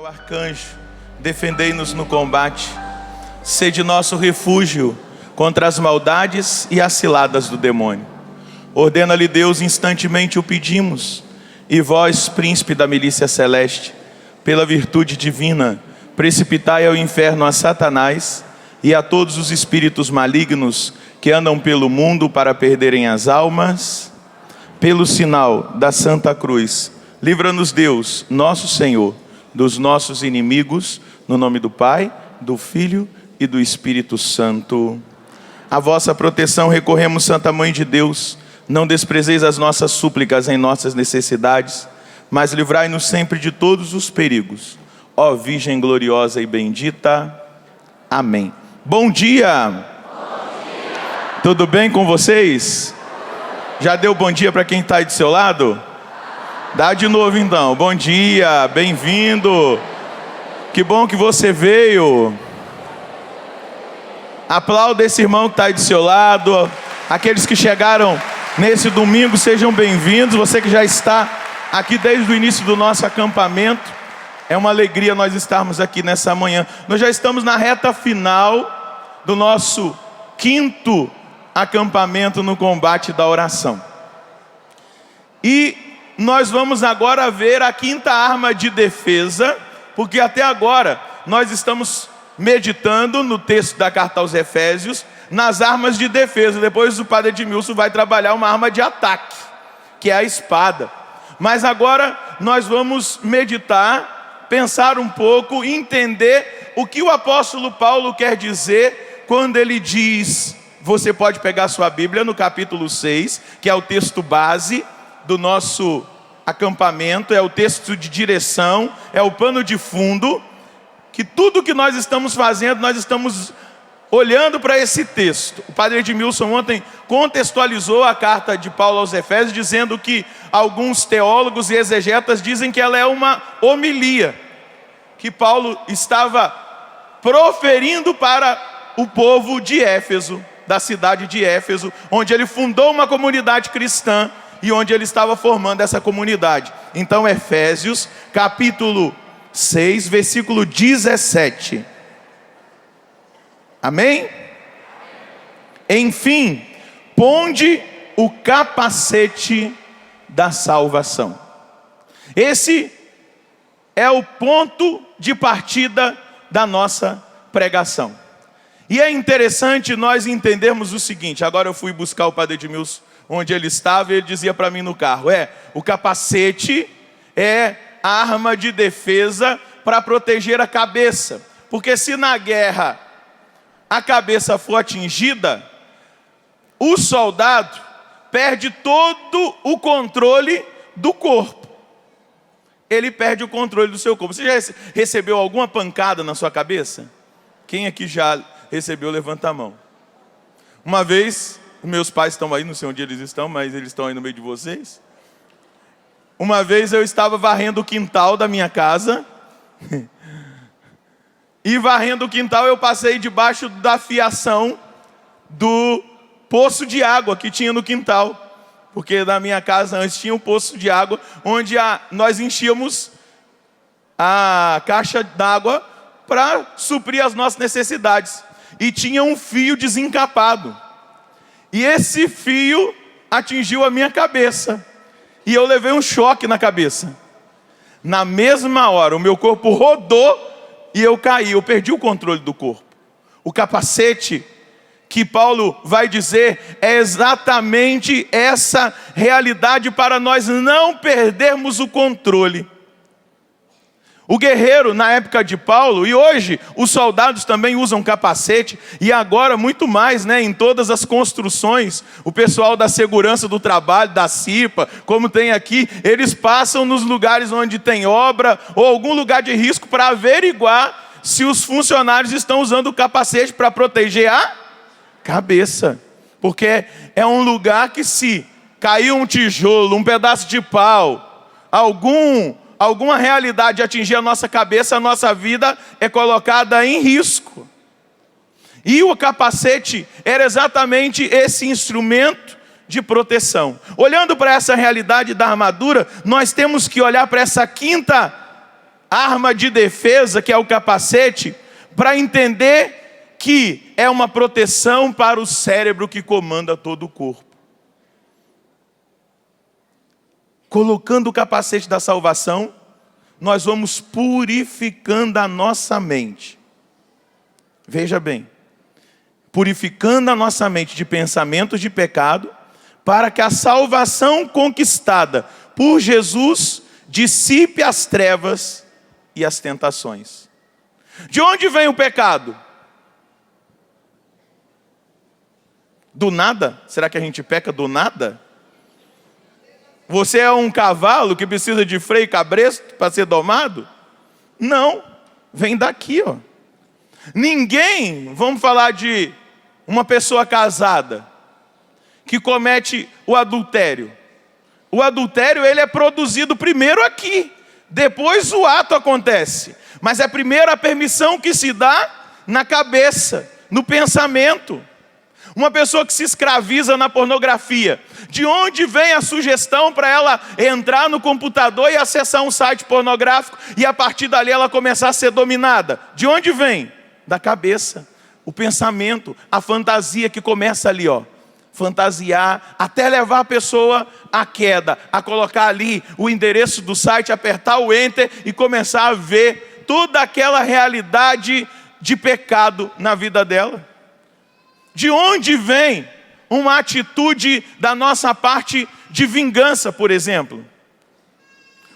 ao arcanjo, defendei-nos no combate. Sede nosso refúgio contra as maldades e as ciladas do demônio. Ordena-lhe Deus, instantemente o pedimos. E vós, príncipe da milícia celeste, pela virtude divina, precipitai ao inferno a Satanás e a todos os espíritos malignos que andam pelo mundo para perderem as almas. Pelo sinal da Santa Cruz, livra-nos Deus, nosso Senhor, dos nossos inimigos, no nome do Pai, do Filho e do Espírito Santo. A vossa proteção recorremos, Santa Mãe de Deus. Não desprezeis as nossas súplicas em nossas necessidades, mas livrai-nos sempre de todos os perigos. Ó Virgem gloriosa e bendita. Amém. Bom dia! Bom dia! Tudo bem com vocês? Já deu bom dia para quem está aí do seu lado? Dá de novo então. Bom dia, bem-vindo. Que bom que você veio. Aplauda esse irmão que está aí do seu lado. Aqueles que chegaram nesse domingo, sejam bem-vindos. Você que já está aqui desde o início do nosso acampamento, é uma alegria nós estarmos aqui nessa manhã. Nós já estamos na reta final do nosso 5º acampamento no combate da oração. E nós vamos agora ver a 5ª arma de defesa, porque até agora nós estamos meditando no texto da carta aos Efésios, nas armas de defesa. Depois o padre Edmilson vai trabalhar uma arma de ataque, que é a espada. Mas agora nós vamos meditar, pensar um pouco, entender o que o apóstolo Paulo quer dizer quando ele diz, você pode pegar sua Bíblia no capítulo 6, que é o texto base do nosso acampamento, é o texto de direção, é o pano de fundo, que tudo que nós estamos fazendo, nós estamos olhando para esse texto. O padre Edmilson ontem contextualizou a carta de Paulo aos Efésios, dizendo que alguns teólogos e exegetas dizem que ela é uma homilia, que Paulo estava proferindo para o povo de Éfeso, da cidade de Éfeso, onde ele fundou uma comunidade cristã e onde ele estava formando essa comunidade. Então, Efésios, capítulo 6, versículo 17. Amém? Enfim, ponde o capacete da salvação. Esse é o ponto de partida da nossa pregação. E é interessante nós entendermos o seguinte. Agora eu fui buscar o padre Edmilson onde ele estava, e ele dizia para mim no carro, o capacete é a arma de defesa para proteger a cabeça. Porque se na guerra a cabeça for atingida, o soldado perde todo o controle do corpo. Ele perde o controle do seu corpo. Você já recebeu alguma pancada na sua cabeça? Quem aqui já recebeu, levanta a mão. Uma vez, meus pais estão aí, não sei onde eles estão, mas eles estão aí no meio de vocês. Uma vez eu estava varrendo o quintal da minha casa, e varrendo o quintal eu passei debaixo da fiação do poço de água que tinha no quintal. Porque na minha casa antes tinha um poço de água, onde nós enchíamos a caixa d'água para suprir as nossas necessidades. E tinha um fio desencapado. E esse fio atingiu a minha cabeça. E eu levei um choque na cabeça. Na mesma hora, o meu corpo rodou e eu caí. Eu perdi o controle do corpo. O capacete que Paulo vai dizer é exatamente essa realidade para nós não perdermos o controle. O guerreiro na época de Paulo, e hoje os soldados também usam capacete, e agora muito mais, em todas as construções, o pessoal da segurança do trabalho, da CIPA, como tem aqui, eles passam nos lugares onde tem obra, ou algum lugar de risco, para averiguar se os funcionários estão usando o capacete para proteger a cabeça. Porque é um lugar que se cair um tijolo, um pedaço de pau, alguma realidade atingir a nossa cabeça, a nossa vida é colocada em risco. E o capacete era exatamente esse instrumento de proteção. Olhando para essa realidade da armadura, nós temos que olhar para essa 5ª arma de defesa, que é o capacete, para entender que é uma proteção para o cérebro que comanda todo o corpo. Colocando o capacete da salvação, nós vamos purificando a nossa mente. Veja bem, purificando a nossa mente de pensamentos de pecado, para que a salvação conquistada por Jesus dissipe as trevas e as tentações. De onde vem o pecado? Do nada? Será que a gente peca do nada? Você é um cavalo que precisa de freio e cabresto para ser domado? Não, vem daqui, ó. Ninguém, vamos falar de uma pessoa casada que comete o adultério. O adultério, ele é produzido primeiro aqui, depois o ato acontece. Mas é primeiro a permissão que se dá na cabeça, no pensamento. Uma pessoa que se escraviza na pornografia, de onde vem a sugestão para ela entrar no computador e acessar um site pornográfico e a partir dali ela começar a ser dominada? De onde vem? Da cabeça, o pensamento, a fantasia que começa ali, ó. Fantasiar, até levar a pessoa à queda, a colocar ali o endereço do site, apertar o enter e começar a ver toda aquela realidade de pecado na vida dela. De onde vem uma atitude da nossa parte de vingança, por exemplo?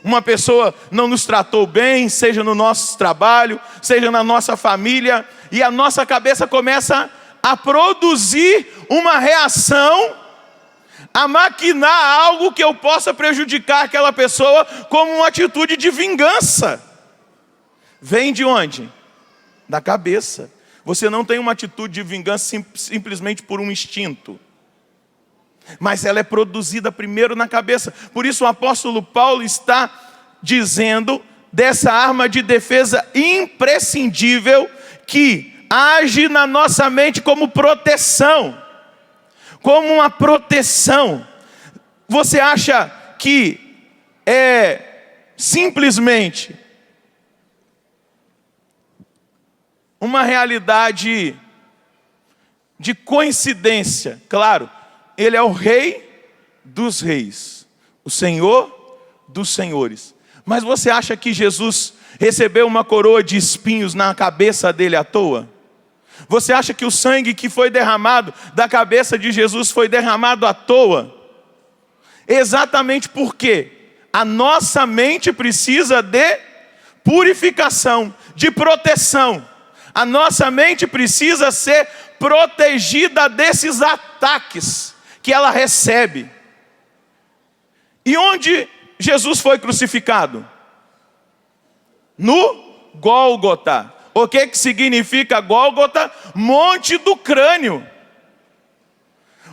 Uma pessoa não nos tratou bem, seja no nosso trabalho, seja na nossa família, e a nossa cabeça começa a produzir uma reação, a maquinar algo que eu possa prejudicar aquela pessoa como uma atitude de vingança. Vem de onde? Da cabeça. Você não tem uma atitude de vingança simplesmente por um instinto, mas ela é produzida primeiro na cabeça. Por isso o apóstolo Paulo está dizendo dessa arma de defesa imprescindível que age na nossa mente como proteção, como uma proteção. Você acha que é simplesmente uma realidade de coincidência? Claro, ele é o rei dos reis, o senhor dos senhores. Mas você acha que Jesus recebeu uma coroa de espinhos na cabeça dele à toa? Você acha que o sangue que foi derramado da cabeça de Jesus foi derramado à toa? Exatamente porque a nossa mente precisa de purificação, de proteção. A nossa mente precisa ser protegida desses ataques que ela recebe. E onde Jesus foi crucificado? No Gólgota. O que significa Gólgota? Monte do crânio.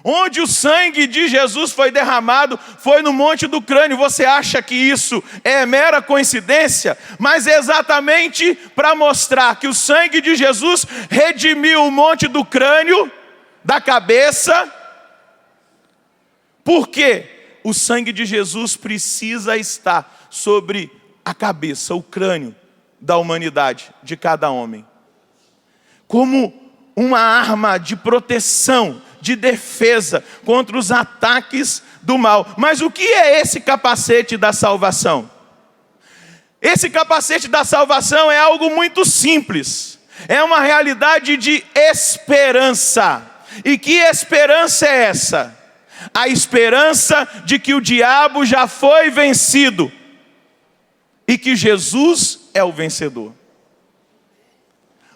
Onde o sangue de Jesus foi derramado foi no monte do crânio. Você acha que isso é mera coincidência? Mas é exatamente para mostrar que o sangue de Jesus redimiu o monte do crânio, da cabeça. Porque o sangue de Jesus precisa estar sobre a cabeça, o crânio da humanidade, de cada homem, como uma arma de proteção, de defesa contra os ataques do mal. Mas o que é esse capacete da salvação? Esse capacete da salvação é algo muito simples. É uma realidade de esperança. E que esperança é essa? A esperança de que o diabo já foi vencido e que Jesus é o vencedor.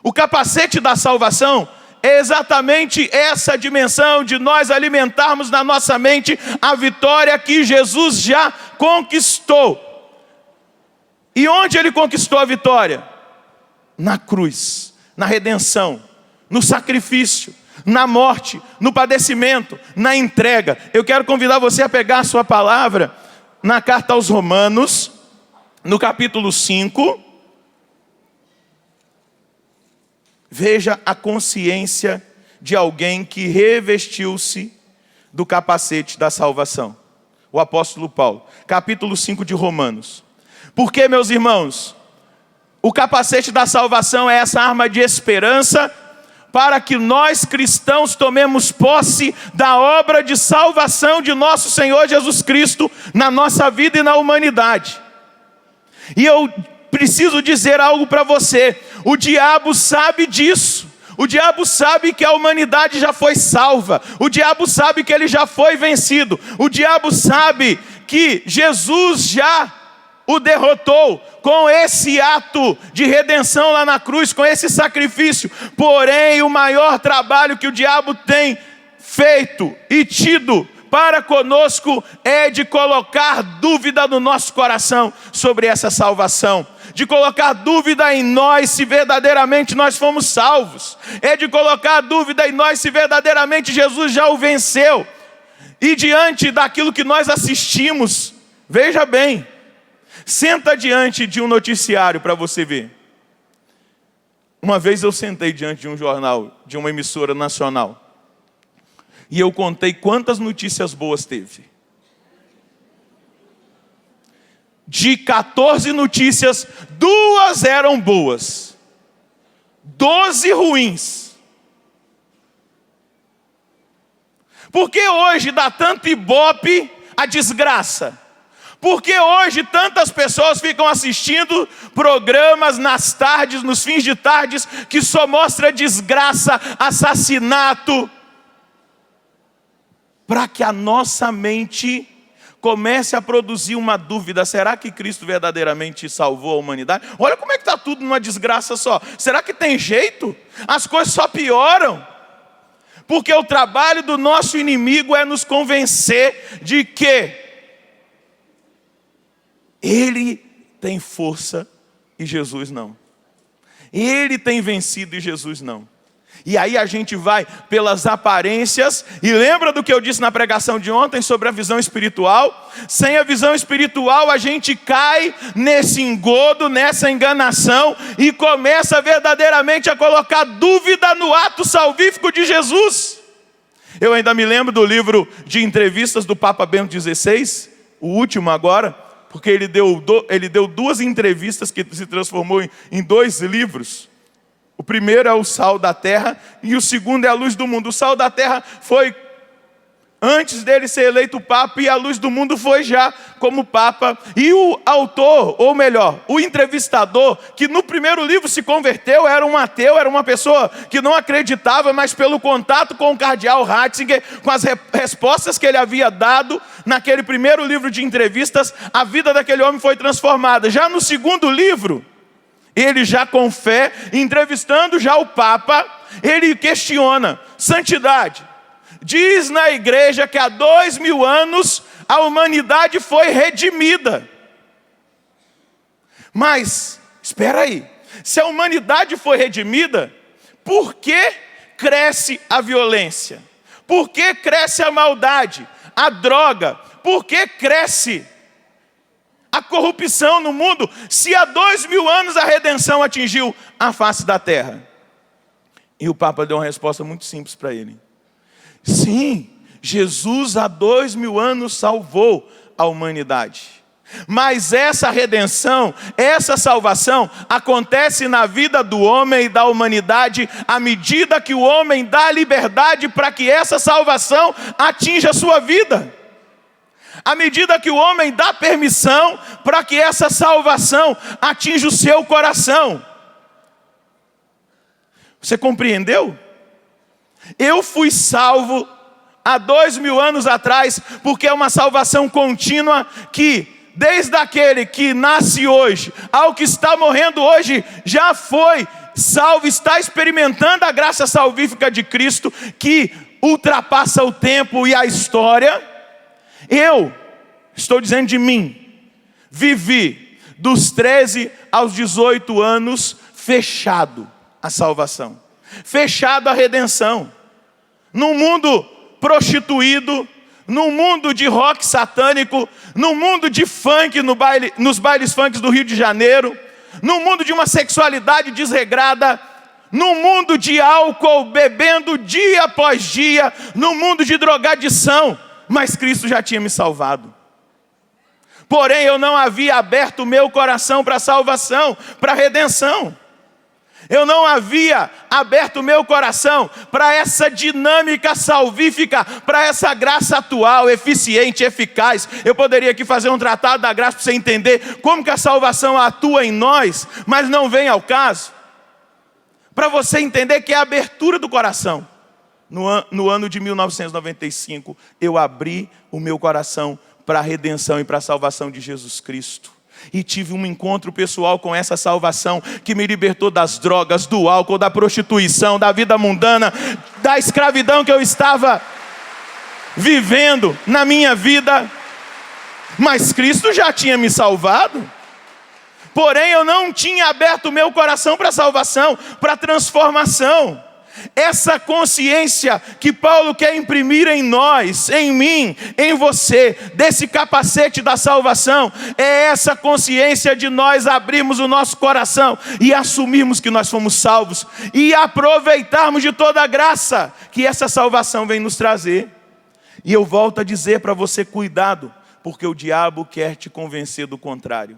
O capacete da salvação é exatamente essa dimensão de nós alimentarmos na nossa mente a vitória que Jesus já conquistou. E onde ele conquistou a vitória? Na cruz, na redenção, no sacrifício, na morte, no padecimento, na entrega. Eu quero convidar você a pegar a sua palavra na carta aos Romanos, no capítulo 5. Veja a consciência de alguém que revestiu-se do capacete da salvação. O apóstolo Paulo, capítulo 5 de Romanos. Porque, meus irmãos, O capacete da salvação é essa arma de esperança para que nós cristãos tomemos posse da obra de salvação de nosso Senhor Jesus Cristo na nossa vida e na humanidade. E eu preciso dizer algo para você: o diabo sabe disso. O diabo sabe que a humanidade já foi salva. O diabo sabe que ele já foi vencido. O diabo sabe que Jesus já o derrotou com esse ato de redenção lá na cruz, com esse sacrifício. Porém, o maior trabalho que o diabo tem feito e tido para conosco é de colocar dúvida no nosso coração sobre essa salvação, de colocar dúvida em nós se verdadeiramente nós fomos salvos, é de colocar dúvida em nós se verdadeiramente Jesus já o venceu. E diante daquilo que nós assistimos, veja bem, senta diante de um noticiário para você ver. Uma vez eu sentei diante de um jornal, de uma emissora nacional, e eu contei quantas notícias boas teve. De 14 notícias, 2 eram boas, 12 ruins. Por que hoje dá tanto ibope a desgraça? Por que hoje tantas pessoas ficam assistindo programas nas tardes, nos fins de tardes, que só mostra desgraça, assassinato? Para que a nossa mente comece a produzir uma dúvida: será que Cristo verdadeiramente salvou a humanidade? Olha como é que está tudo numa desgraça só. Será que tem jeito? As coisas só pioram. Porque o trabalho do nosso inimigo é nos convencer de que ele tem força e Jesus não. Ele tem vencido e Jesus não. E aí a gente vai pelas aparências, e lembra do que eu disse na pregação de ontem sobre a visão espiritual? Sem a visão espiritual a gente cai nesse engodo, nessa enganação, e começa verdadeiramente a colocar dúvida no ato salvífico de Jesus. Eu ainda me lembro do livro de entrevistas do Papa Bento XVI, o último agora, porque ele deu 2 entrevistas que se transformou em 2 livros. O primeiro é o Sal da Terra e o segundo é a Luz do Mundo. O Sal da Terra foi antes dele ser eleito Papa, e a Luz do Mundo foi já como Papa. E o autor, ou melhor, o entrevistador, que no primeiro livro se converteu, era um ateu, era uma pessoa que não acreditava, mas pelo contato com o cardeal Ratzinger, com as respostas que ele havia dado naquele primeiro livro de entrevistas, a vida daquele homem foi transformada. Já no segundo livro, ele já com fé, entrevistando já o Papa, ele questiona: santidade, diz na igreja que há 2000 anos a humanidade foi redimida. Mas, espera aí, se a humanidade foi redimida, por que cresce a violência? Por que cresce a maldade, a droga? Por que cresce a corrupção no mundo, se há 2000 anos a redenção atingiu a face da terra? E o Papa deu uma resposta muito simples para ele: sim, Jesus há 2000 anos salvou a humanidade. Mas essa redenção, essa salvação acontece na vida do homem e da humanidade à medida que o homem dá liberdade para que essa salvação atinja a sua vida. À medida que o homem dá permissão para que essa salvação atinja o seu coração. Você compreendeu? Eu fui salvo há 2000 anos atrás, porque é uma salvação contínua que, desde aquele que nasce hoje ao que está morrendo hoje, já foi salvo, está experimentando a graça salvífica de Cristo, que ultrapassa o tempo e a história. Eu estou dizendo de mim, vivi dos 13 aos 18 anos fechado à salvação, fechado à redenção, num mundo prostituído, num mundo de rock satânico, num mundo de funk nos bailes funk do Rio de Janeiro, num mundo de uma sexualidade desregrada, num mundo de álcool, bebendo dia após dia, num mundo de drogadição. Mas Cristo já tinha me salvado. Porém, eu não havia aberto o meu coração para a salvação, para a redenção. Eu não havia aberto o meu coração para essa dinâmica salvífica, para essa graça atual, eficiente, eficaz. Eu poderia aqui fazer um tratado da graça para você entender como que a salvação atua em nós, mas não vem ao caso. Para você entender que é a abertura do coração. No ano de 1995, eu abri o meu coração para a redenção e para a salvação de Jesus Cristo. E tive um encontro pessoal com essa salvação que me libertou das drogas, do álcool, da prostituição, da vida mundana, da escravidão que eu estava vivendo na minha vida. Mas Cristo já tinha me salvado. Porém, eu não tinha aberto o meu coração para a salvação, para a transformação. Essa consciência que Paulo quer imprimir em nós, em mim, em você, desse capacete da salvação, é essa consciência de nós abrirmos o nosso coração e assumirmos que nós fomos salvos e aproveitarmos de toda a graça que essa salvação vem nos trazer. E eu volto a dizer para você, cuidado, porque o diabo quer te convencer do contrário.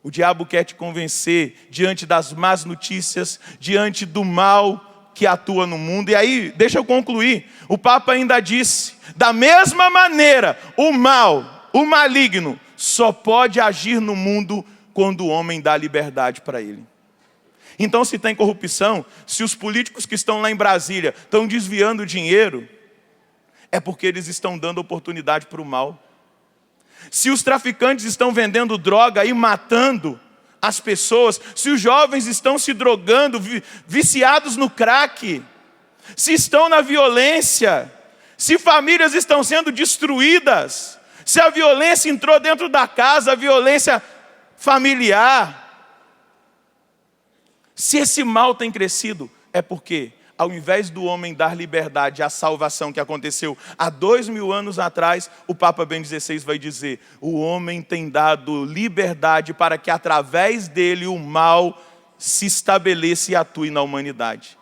O diabo quer te convencer diante das más notícias, diante do mal que atua no mundo. E aí, deixa eu concluir. O Papa ainda disse, da mesma maneira, o mal, o maligno, só pode agir no mundo quando o homem dá liberdade para ele. Então, se tem corrupção, se os políticos que estão lá em Brasília estão desviando dinheiro, é porque eles estão dando oportunidade para o mal. Se os traficantes estão vendendo droga e matando as pessoas, se os jovens estão se drogando, viciados no crack, se estão na violência, se famílias estão sendo destruídas, se a violência entrou dentro da casa, a violência familiar, se esse mal tem crescido, é porque ao invés do homem dar liberdade à salvação que aconteceu há 2000 anos atrás, o Papa Bento XVI vai dizer, o homem tem dado liberdade para que através dele o mal se estabeleça e atue na humanidade.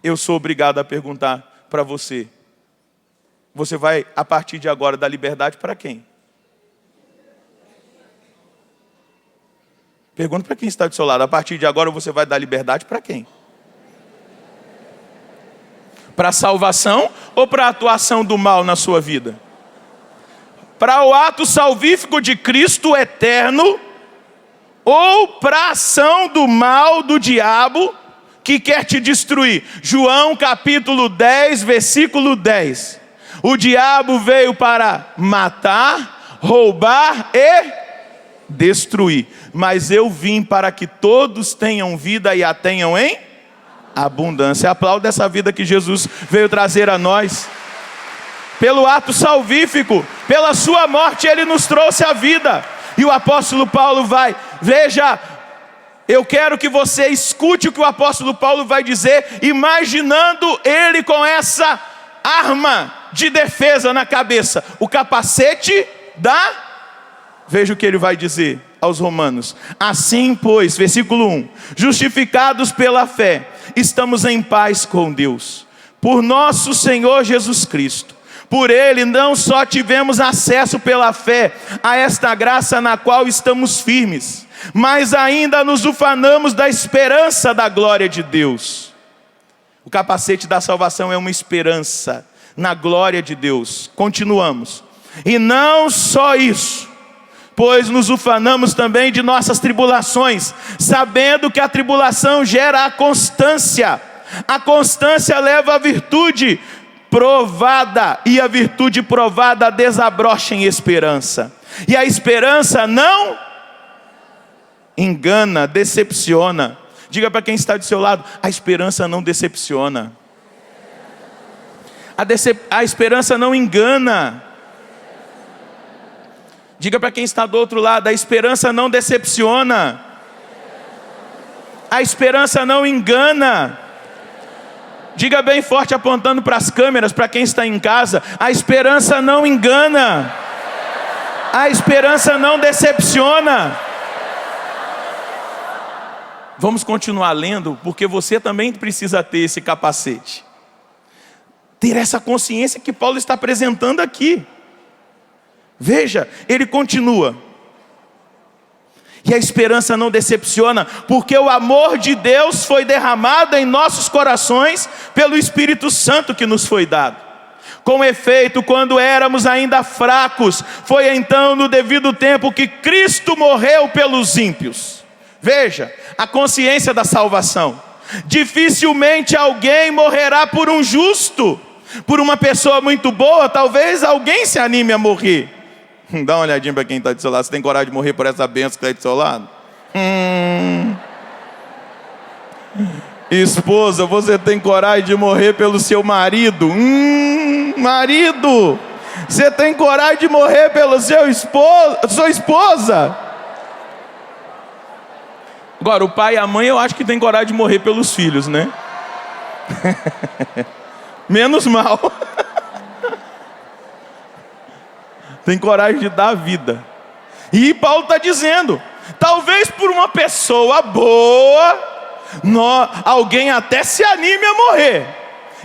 Eu sou obrigado a perguntar para você, você vai a partir de agora dar liberdade para quem? Pergunta para quem está do seu lado, a partir de agora você vai dar liberdade para quem? Para a salvação ou para a atuação do mal na sua vida? Para o ato salvífico de Cristo eterno ou para a ação do mal do diabo que quer te destruir? João capítulo 10, versículo 10. O diabo veio para matar, roubar e destruir. Mas eu vim para que todos tenham vida e a tenham em abundância. Aplauda essa vida que Jesus veio trazer a nós. Pelo ato salvífico, pela sua morte, Ele nos trouxe a vida. E o apóstolo Paulo vai, veja, eu quero que você escute o que o apóstolo Paulo vai dizer, imaginando ele com essa arma de defesa na cabeça, o capacete veja o que ele vai dizer aos romanos. Assim, pois, versículo 1, justificados pela fé, estamos em paz com Deus, por nosso Senhor Jesus Cristo. Por Ele não só tivemos acesso pela fé a esta graça na qual estamos firmes, mas ainda nos ufanamos da esperança da glória de Deus. O capacete da salvação é uma esperança na glória de Deus. Continuamos. E não só isso, pois nos ufanamos também de nossas tribulações, sabendo que a tribulação gera a constância leva a virtude provada, e a virtude provada desabrocha em esperança, e a esperança não engana, decepciona. Diga para quem está do seu lado, a esperança não decepciona, a esperança não engana. Diga para quem está do outro lado, a esperança não decepciona, a esperança não engana. Diga bem forte, apontando para as câmeras, para quem está em casa, a esperança não engana, a esperança não decepciona. Vamos continuar lendo, porque você também precisa ter esse capacete, ter essa consciência que Paulo está apresentando aqui. Veja, ele continua. E a esperança não decepciona, porque o amor de Deus foi derramado em nossos corações pelo Espírito Santo que nos foi dado. Com efeito, quando éramos ainda fracos, foi então no devido tempo que Cristo morreu pelos ímpios. Veja, a consciência da salvação. Dificilmente alguém morrerá por um justo. Por uma pessoa muito boa, talvez alguém se anime a morrer. Dá uma olhadinha para quem está do seu lado. Você tem coragem de morrer por essa bênção que está do seu lado? Esposa, você tem coragem de morrer pelo seu marido? Marido, você tem coragem de morrer pelo sua esposa? Agora, o pai e a mãe eu acho que tem coragem de morrer pelos filhos, né? Menos mal. Tem coragem de dar a vida. E Paulo está dizendo, talvez por uma pessoa boa, alguém até se anime a morrer.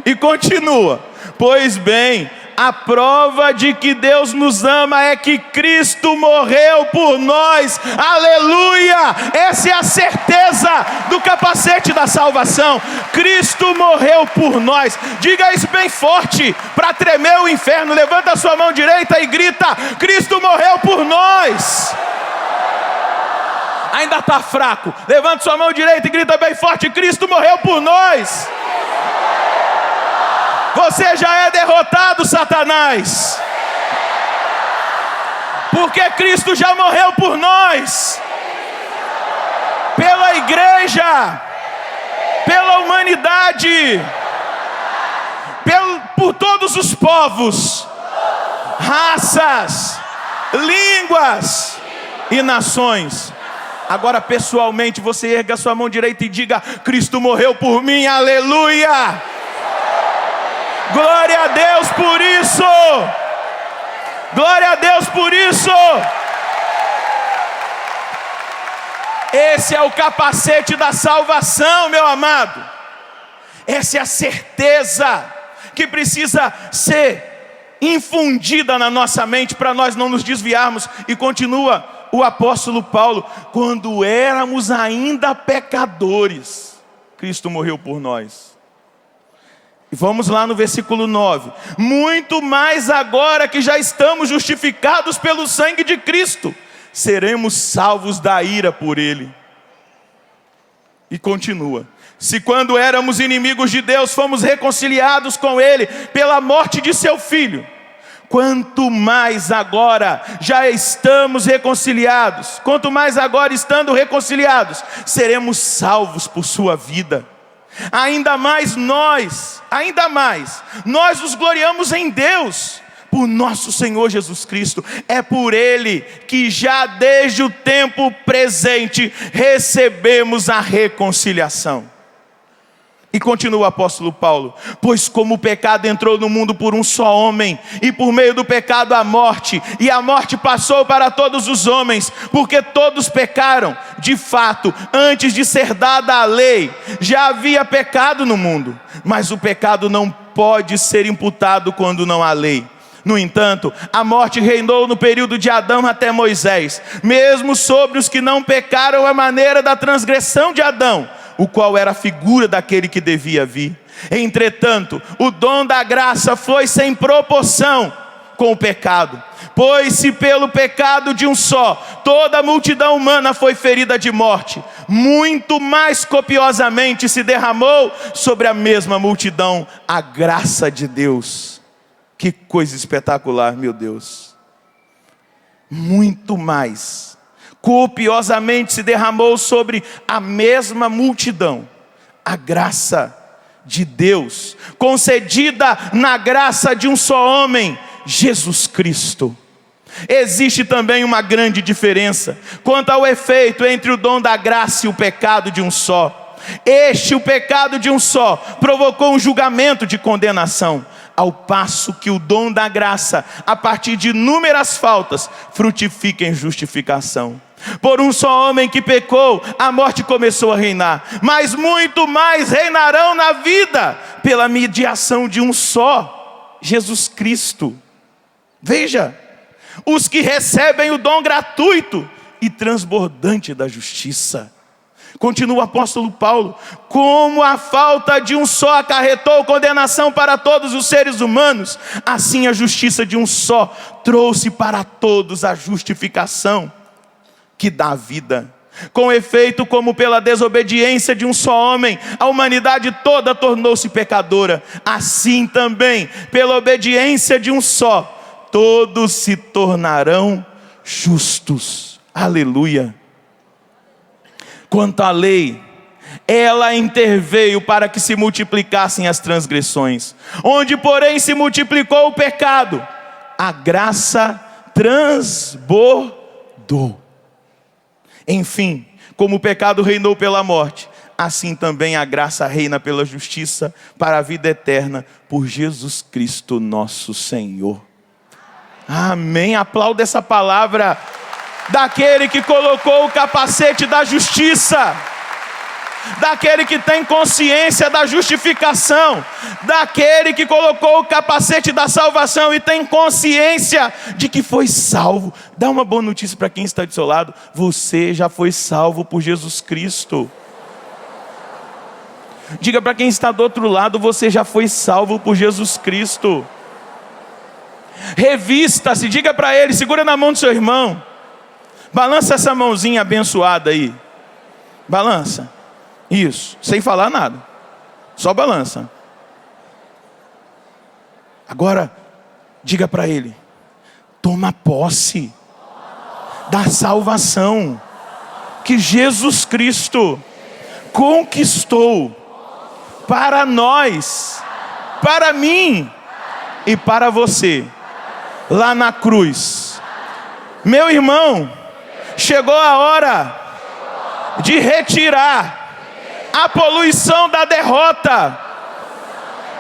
E continua, pois bem, a prova de que Deus nos ama é que Cristo morreu por nós. Aleluia! Essa é a certeza do capacete da salvação. Cristo morreu por nós. Diga isso bem forte para tremer o inferno. Levanta a sua mão direita e grita: Cristo morreu por nós. Ainda está fraco? Levanta sua mão direita e grita bem forte: Cristo morreu por nós. Você já é derrotado, Satanás, porque Cristo já morreu por nós, pela igreja, pela humanidade, por todos os povos, raças, línguas e nações. Agora pessoalmente você erga sua mão direita e diga: Cristo morreu por mim, aleluia! Glória a Deus por isso! Glória a Deus por isso! Esse é o capacete da salvação, meu amado. Essa é a certeza que precisa ser infundida na nossa mente para nós não nos desviarmos. E continua o apóstolo Paulo: quando éramos ainda pecadores, Cristo morreu por nós. E vamos lá no versículo 9. Muito mais agora que já estamos justificados pelo sangue de Cristo, seremos salvos da ira por Ele. E continua: se quando éramos inimigos de Deus, fomos reconciliados com Ele pela morte de seu Filho, quanto mais agora já estamos reconciliados, quanto mais agora estando reconciliados, seremos salvos por sua vida. Ainda mais nós nos gloriamos em Deus, por nosso Senhor Jesus Cristo. É por Ele que já desde o tempo presente recebemos a reconciliação. E continua o apóstolo Paulo: pois como o pecado entrou no mundo por um só homem, e por meio do pecado a morte, e a morte passou para todos os homens, porque todos pecaram. De fato, antes de ser dada a lei, já havia pecado no mundo, mas o pecado não pode ser imputado quando não há lei. No entanto, a morte reinou no período de Adão até Moisés, mesmo sobre os que não pecaram à maneira da transgressão de Adão, o qual era a figura daquele que devia vir. Entretanto, o dom da graça foi sem proporção com o pecado. Pois se pelo pecado de um só, toda a multidão humana foi ferida de morte, muito mais copiosamente se derramou sobre a mesma multidão a graça de Deus. Que coisa espetacular, meu Deus! Muito mais copiosamente se derramou sobre a mesma multidão a graça de Deus, concedida na graça de um só homem, Jesus Cristo. Existe também uma grande diferença quanto ao efeito entre o dom da graça e o pecado de um só. O pecado de um só provocou um julgamento de condenação, ao passo que o dom da graça, a partir de inúmeras faltas, frutifica em justificação. Por um só homem que pecou, a morte começou a reinar, mas muito mais reinarão na vida, pela mediação de um só, Jesus Cristo. Veja, os que recebem o dom gratuito e transbordante da justiça. Continua o apóstolo Paulo: como a falta de um só acarretou condenação para todos os seres humanos, assim a justiça de um só trouxe para todos a justificação que dá vida. Com efeito, como pela desobediência de um só homem, a humanidade toda tornou-se pecadora, assim também, pela obediência de um só, todos se tornarão justos. Aleluia. Quanto à lei, ela interveio para que se multiplicassem as transgressões. Onde, porém, se multiplicou o pecado, a graça transbordou. Enfim, como o pecado reinou pela morte, assim também a graça reina pela justiça para a vida eterna por Jesus Cristo nosso Senhor. Amém. Aplauda essa palavra daquele que colocou o capacete da justiça, daquele que tem consciência da justificação, daquele que colocou o capacete da salvação e tem consciência de que foi salvo. Dá uma boa notícia para quem está do seu lado: você já foi salvo por Jesus Cristo. Diga para quem está do outro lado: você já foi salvo por Jesus Cristo. Revista-se, diga para ele, segura na mão do seu irmão, balança essa mãozinha abençoada aí, balança. Isso, sem falar nada, só balança. Agora, diga para ele: toma posse da salvação que Jesus Cristo conquistou para nós, para mim e para você, lá na cruz. Meu irmão, chegou a hora de retirar a poluição da derrota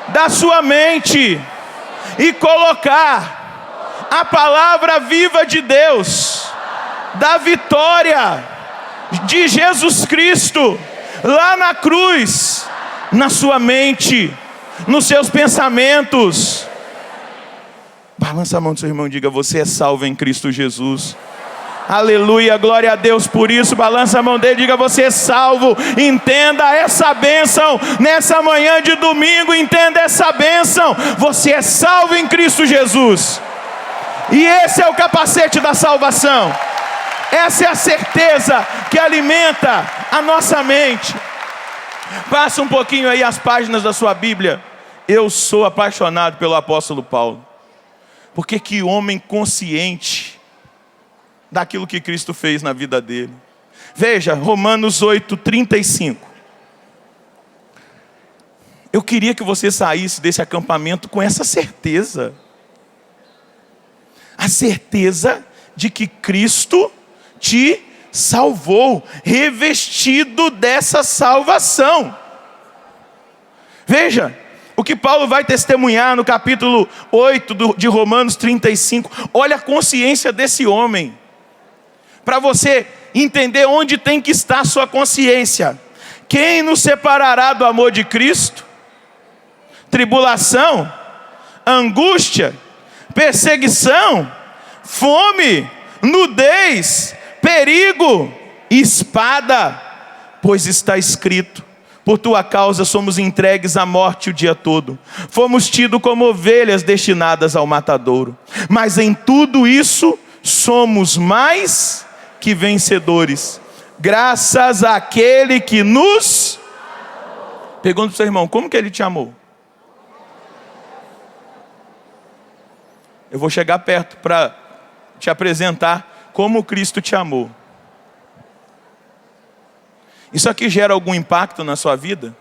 da sua mente e colocar a palavra viva de Deus, da vitória de Jesus Cristo lá na cruz, na sua mente, nos seus pensamentos. Balança a mão do seu irmão e diga: você é salvo em Cristo Jesus. Aleluia, glória a Deus por isso. Balança a mão dele e diga: você é salvo. Entenda essa bênção nessa manhã de domingo. Entenda essa bênção. Você é salvo em Cristo Jesus. E esse é o capacete da salvação. Essa é a certeza que alimenta a nossa mente. Passa um pouquinho aí as páginas da sua Bíblia. Eu sou apaixonado pelo apóstolo Paulo, porque que homem consciente daquilo que Cristo fez na vida dele. Veja, Romanos 8:35. Eu queria que você saísse desse acampamento com essa certeza. A certeza de que Cristo te salvou, revestido dessa salvação. Veja o que Paulo vai testemunhar no capítulo 8 de Romanos 35. Olha a consciência desse homem, para você entender onde tem que estar a sua consciência. Quem nos separará do amor de Cristo? Tribulação, angústia, perseguição, fome, nudez, perigo, espada. Pois está escrito: por tua causa somos entregues à morte o dia todo. Fomos tidos como ovelhas destinadas ao matadouro. Mas em tudo isso somos mais que vencedores, graças àquele que nos... Pergunta para o seu irmão: como que ele te amou? Eu vou chegar perto para te apresentar como Cristo te amou. Isso aqui gera algum impacto na sua vida?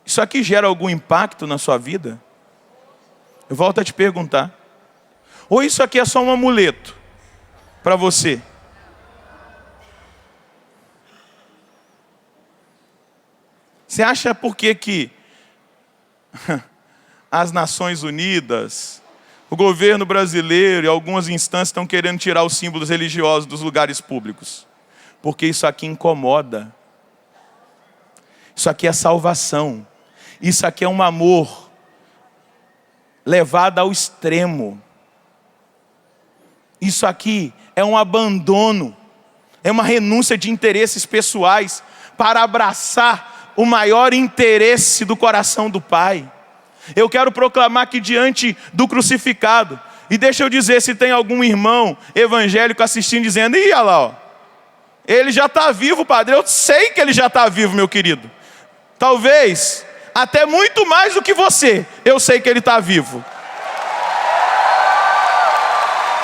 Isso aqui gera algum impacto na sua vida? Eu volto a te perguntar. Ou isso aqui é só um amuleto para você? Você acha por que as Nações Unidas, o governo brasileiro e algumas instâncias estão querendo tirar os símbolos religiosos dos lugares públicos? Porque isso aqui incomoda. Isso aqui é salvação. Isso aqui é um amor levada ao extremo. Isso aqui é um abandono, é uma renúncia de interesses pessoais para abraçar o maior interesse do coração do Pai. Eu quero proclamar que diante do crucificado, e deixa eu dizer, se tem algum irmão evangélico assistindo dizendo: ih, olha lá, ó, ele já está vivo, padre. Eu sei que ele já está vivo, meu querido. Talvez até muito mais do que você, eu sei que ele está vivo.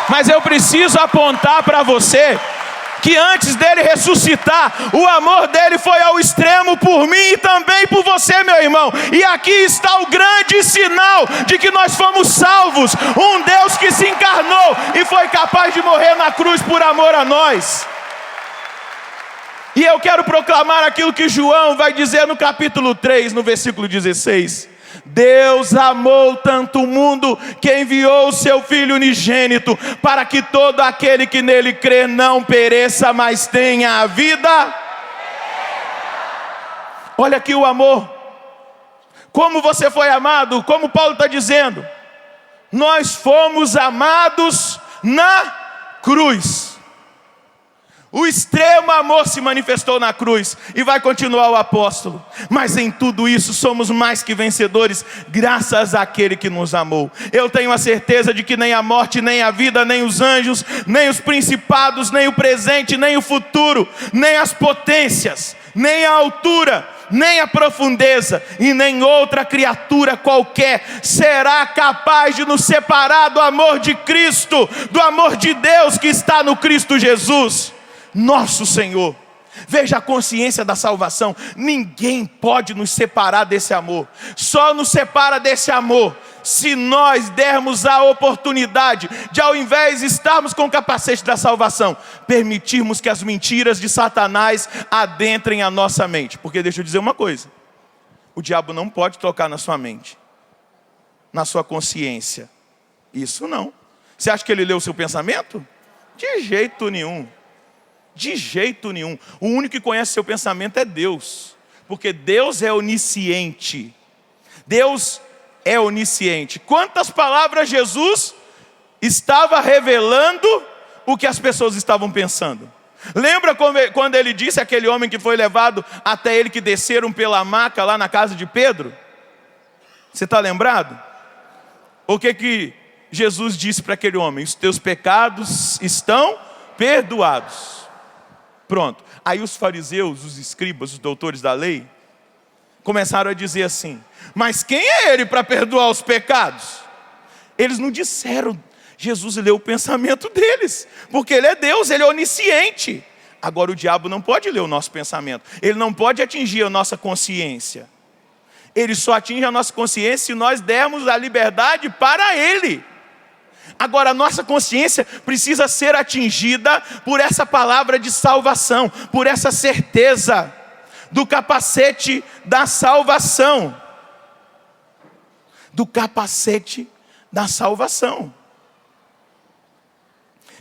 Mas eu preciso apontar para você que antes dele ressuscitar, o amor dele foi ao extremo por mim e também por você, meu irmão. E aqui está o grande sinal de que nós fomos salvos. Um Deus que se encarnou e foi capaz de morrer na cruz por amor a nós. E eu quero proclamar aquilo que João vai dizer no capítulo 3, no versículo 16. Deus amou tanto o mundo que enviou o seu Filho unigênito, para que todo aquele que nele crê não pereça, mas tenha a vida. Olha aqui o amor. Como você foi amado, como Paulo está dizendo, nós fomos amados na cruz. O extremo amor se manifestou na cruz, e vai continuar o apóstolo. Mas em tudo isso somos mais que vencedores, graças àquele que nos amou. Eu tenho a certeza de que nem a morte, nem a vida, nem os anjos, nem os principados, nem o presente, nem o futuro, nem as potências, nem a altura, nem a profundeza, e nem outra criatura qualquer será capaz de nos separar do amor de Cristo, do amor de Deus que está no Cristo Jesus, nosso Senhor. Veja a consciência da salvação. Ninguém pode nos separar desse amor. Só nos separa desse amor se nós dermos a oportunidade de, ao invés de estarmos com o capacete da salvação, permitirmos que as mentiras de Satanás adentrem a nossa mente. Porque deixa eu dizer uma coisa: o diabo não pode tocar na sua mente, na sua consciência. Isso não. Você acha que ele leu o seu pensamento? De jeito nenhum. De jeito nenhum. O único que conhece seu pensamento é Deus, porque Deus é onisciente. Deus é onisciente. Quantas palavras Jesus estava revelando o que as pessoas estavam pensando? Lembra quando ele disse àquele homem que foi levado até ele, que desceram pela maca lá na casa de Pedro? Você está lembrado? O que Jesus disse para aquele homem? Os teus pecados estão perdoados. Pronto. Aí os fariseus, os escribas, os doutores da lei começaram a dizer assim: mas quem é ele para perdoar os pecados? Eles não disseram. Jesus leu o pensamento deles, porque ele é Deus, ele é onisciente. Agora o diabo não pode ler o nosso pensamento, ele não pode atingir a nossa consciência. Ele só atinge a nossa consciência se nós dermos a liberdade para ele. Agora a nossa consciência precisa ser atingida por essa palavra de salvação, por essa certeza do capacete da salvação. Do capacete da salvação.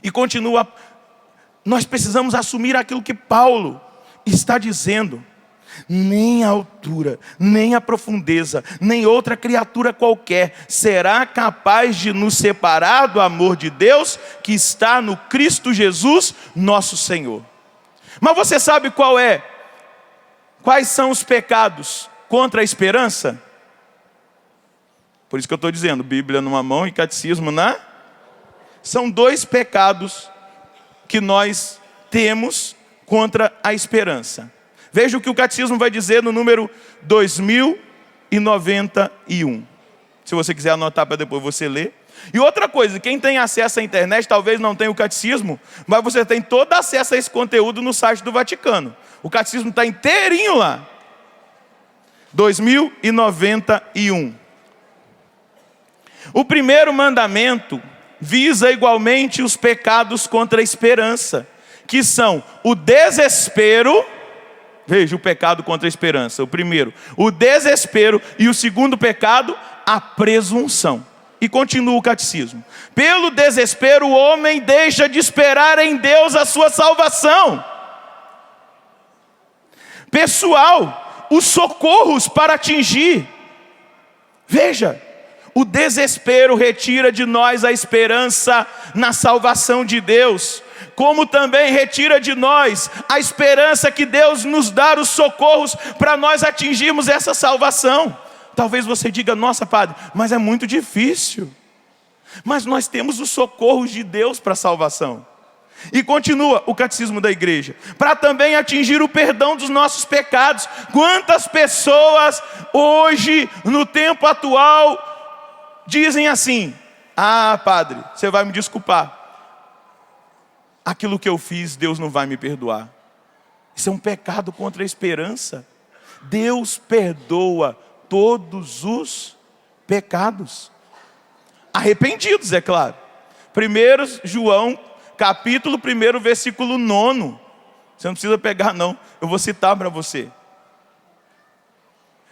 E continua, nós precisamos assumir aquilo que Paulo está dizendo. Nem a altura, nem a profundeza, nem outra criatura qualquer será capaz de nos separar do amor de Deus que está no Cristo Jesus, nosso Senhor. Mas você sabe quais são os pecados contra a esperança? Por isso que eu estou dizendo, Bíblia numa mão e catecismo na... São 2 pecados que nós temos contra a esperança. Veja o que o catecismo vai dizer no número 2091. Se você quiser anotar para depois você ler. E outra coisa, quem tem acesso à internet talvez não tenha o catecismo, mas você tem todo acesso a esse conteúdo no site do Vaticano. O catecismo está inteirinho lá. 2091. O primeiro mandamento visa igualmente os pecados contra a esperança, que são o desespero. Veja o pecado contra a esperança. O primeiro, o desespero. E o segundo pecado, a presunção. E continua o catecismo. Pelo desespero o homem deixa de esperar em Deus a sua salvação. Pessoal, os socorros para atingir. Veja, o desespero retira de nós a esperança na salvação de Deus, como também retira de nós a esperança que Deus nos dá os socorros para nós atingirmos essa salvação. Talvez você diga: nossa, padre, mas é muito difícil. Mas nós temos os socorros de Deus para a salvação. E continua o catecismo da igreja: para também atingir o perdão dos nossos pecados. Quantas pessoas hoje, no tempo atual, dizem assim: ah, padre, você vai me desculpar, aquilo que eu fiz, Deus não vai me perdoar. Isso é um pecado contra a esperança. Deus perdoa todos os pecados, arrependidos, é claro. 1 João, capítulo 1, versículo 9. Você não precisa pegar não, eu vou citar para você.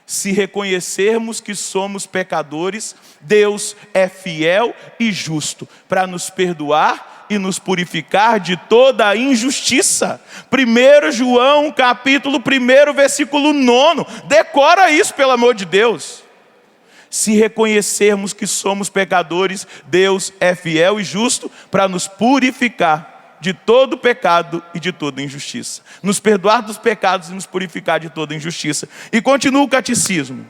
Se reconhecermos que somos pecadores, Deus é fiel e justo para nos perdoar e nos purificar de toda a injustiça. 1 João, capítulo 1, versículo 9. Decora isso, pelo amor de Deus. Se reconhecermos que somos pecadores, Deus é fiel e justo para nos purificar de todo pecado e de toda injustiça. Nos perdoar dos pecados e nos purificar de toda injustiça. E continua o catecismo: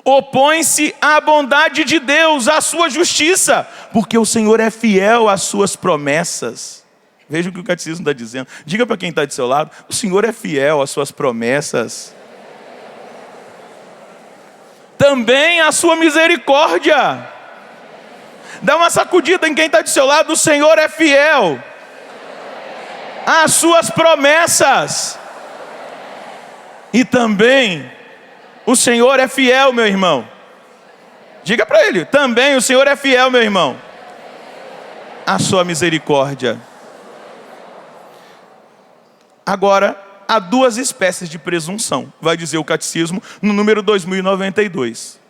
opõe-se à bondade de Deus, à sua justiça, porque o Senhor é fiel às suas promessas. Veja o que o catecismo está dizendo. Diga para quem está do seu lado: o Senhor é fiel às suas promessas. Também a sua misericórdia. Dá uma sacudida em quem está do seu lado: o Senhor é fiel às suas promessas. E também o Senhor é fiel, meu irmão. Diga para ele: também o Senhor é fiel, meu irmão, à sua misericórdia. Agora, há duas espécies de presunção, vai dizer o catecismo no número 2092.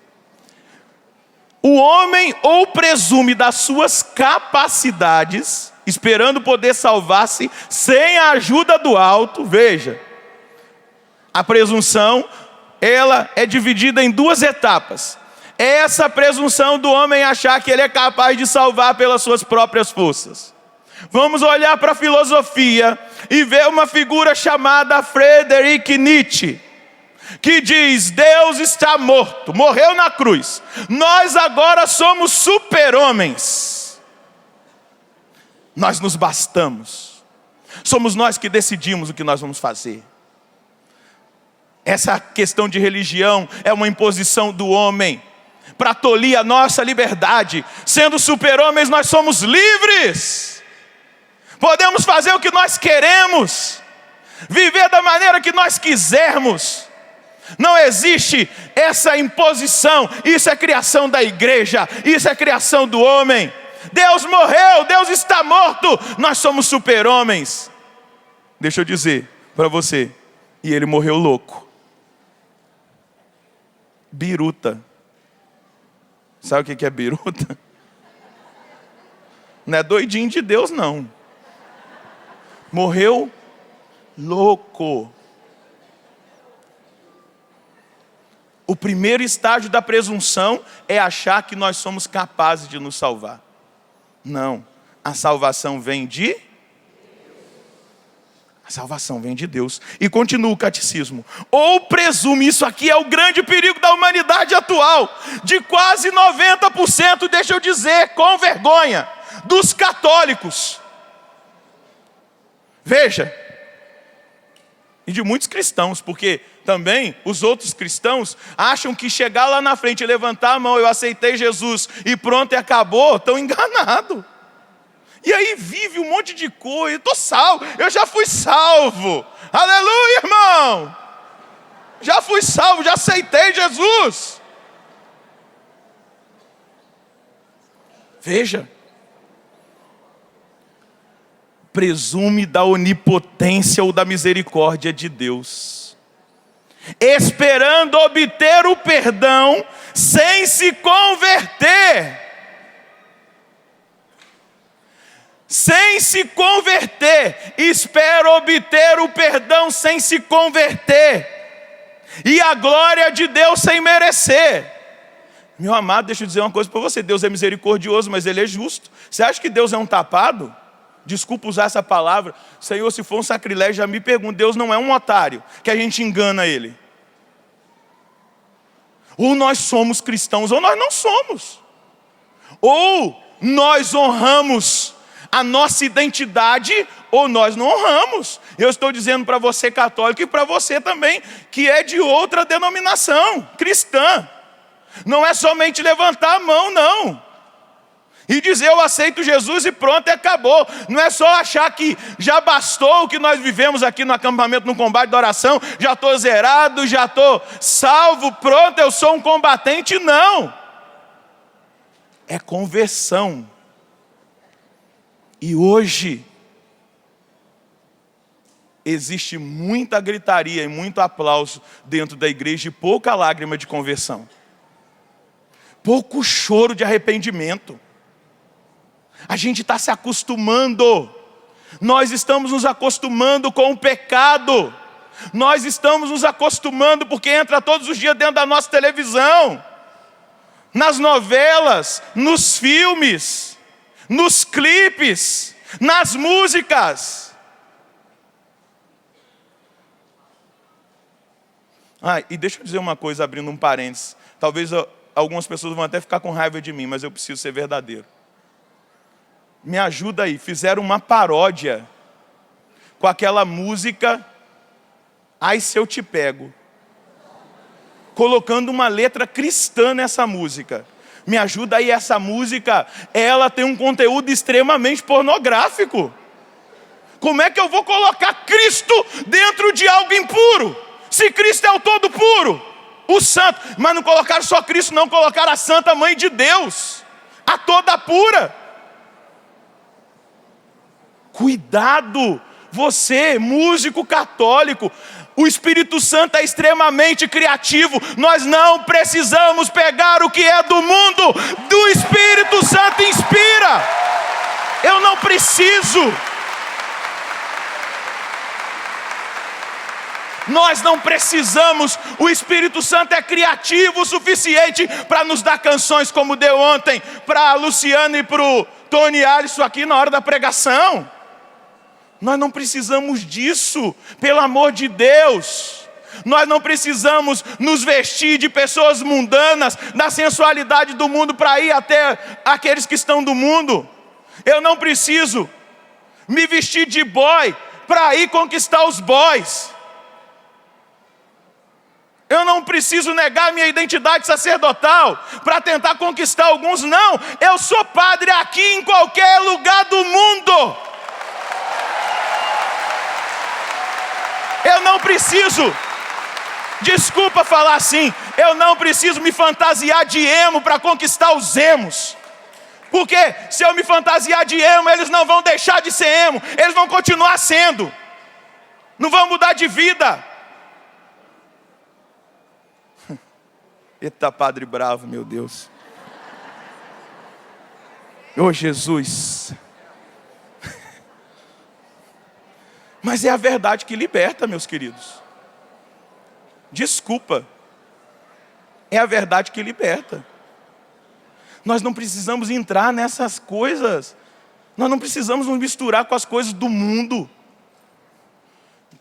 O homem ou presume das suas capacidades, esperando poder salvar-se sem a ajuda do alto. Veja, a presunção, ela é dividida em duas etapas. Essa presunção do homem achar que ele é capaz de salvar pelas suas próprias forças. Vamos olhar para a filosofia e ver uma figura chamada Friedrich Nietzsche, que diz: Deus está morto, morreu na cruz. Nós agora somos super-homens. Nós nos bastamos. Somos nós que decidimos o que nós vamos fazer. Essa questão de religião é uma imposição do homem para tolir a nossa liberdade. Sendo super-homens, nós somos livres. Podemos fazer o que nós queremos, viver da maneira que nós quisermos. Não existe essa imposição. Isso é criação da igreja, isso é criação do homem. Deus morreu, Deus está morto, nós somos super-homens. Deixa eu dizer para você: e ele morreu louco. Biruta. Sabe o que é biruta? Não é doidinho de Deus, não. Morreu louco. O primeiro estágio da presunção é achar que nós somos capazes de nos salvar. Não, a salvação vem de... A salvação vem de Deus. E continua o catecismo: ou presume, isso aqui é o grande perigo da humanidade atual, de quase 90%, deixa eu dizer, com vergonha, dos católicos. Veja, e de muitos cristãos, porque também os outros cristãos acham que chegar lá na frente e levantar a mão: eu aceitei Jesus e pronto, e acabou. Estão enganados. E aí vive um monte de coisa: eu estou salvo, eu já fui salvo. Aleluia, irmão. Já fui salvo, já aceitei Jesus. Veja, presume da onipotência ou da misericórdia de Deus, esperando obter o perdão sem se converter. Sem se converter, espera obter o perdão sem se converter, e a glória de Deus sem merecer. Meu amado, deixa eu dizer uma coisa para você. Deus é misericordioso, mas Ele é justo. Você acha que Deus é um tapado? Desculpa usar essa palavra. Senhor, se for um sacrilégio, já me pergunto. Deus não é um otário que a gente engana Ele. Ou nós somos cristãos, ou nós não somos. Ou nós honramos a nossa identidade, ou nós não honramos. Eu estou dizendo para você católico e para você também, que é de outra denominação cristã. Não é somente levantar a mão, não. E dizer eu aceito Jesus e pronto, e acabou. Não é só achar que já bastou o que nós vivemos aqui no acampamento, no combate da oração. Já estou zerado, já estou salvo, pronto, eu sou um combatente. Não. É conversão. E hoje existe muita gritaria e muito aplauso dentro da igreja e pouca lágrima de conversão. Pouco choro de arrependimento. A gente está se acostumando. Nós estamos nos acostumando com o pecado. Nós estamos nos acostumando porque entra todos os dias dentro da nossa televisão, nas novelas, nos filmes, nos clipes, nas músicas. E deixa eu dizer uma coisa, abrindo um parênteses. Talvez algumas pessoas vão até ficar com raiva de mim, mas eu preciso ser verdadeiro. Me ajuda aí, fizeram uma paródia com aquela música Ai Se Eu Te Pego, colocando uma letra cristã nessa música. Me ajuda aí, essa música, ela tem um conteúdo extremamente pornográfico. Como é que eu vou colocar Cristo dentro de algo impuro? Se Cristo é o todo puro, o santo. Mas não colocaram só Cristo, não, colocaram a Santa Mãe de Deus, a toda pura. Cuidado, você, músico católico, o Espírito Santo é extremamente criativo. Nós não precisamos pegar o que é do mundo. Do Espírito Santo inspira. Eu não preciso. Nós não precisamos. O Espírito Santo é criativo o suficiente para nos dar canções como deu ontem para a Luciana e para o Tony Alisson aqui na hora da pregação. Nós não precisamos disso, pelo amor de Deus. Nós não precisamos nos vestir de pessoas mundanas, da sensualidade do mundo, para ir até aqueles que estão do mundo. Eu não preciso me vestir de boy para ir conquistar os boys. Eu não preciso negar minha identidade sacerdotal para tentar conquistar alguns, não. Eu sou padre aqui em qualquer lugar do mundo. Eu não preciso, desculpa falar assim, eu não preciso me fantasiar de emo para conquistar os emos. Porque se eu me fantasiar de emo, eles não vão deixar de ser emo, eles vão continuar sendo. Não vão mudar de vida. Eita, padre bravo, meu Deus. Ô Jesus. Mas é a verdade que liberta, meus queridos. Desculpa. É a verdade que liberta. Nós não precisamos entrar nessas coisas. Nós não precisamos nos misturar com as coisas do mundo.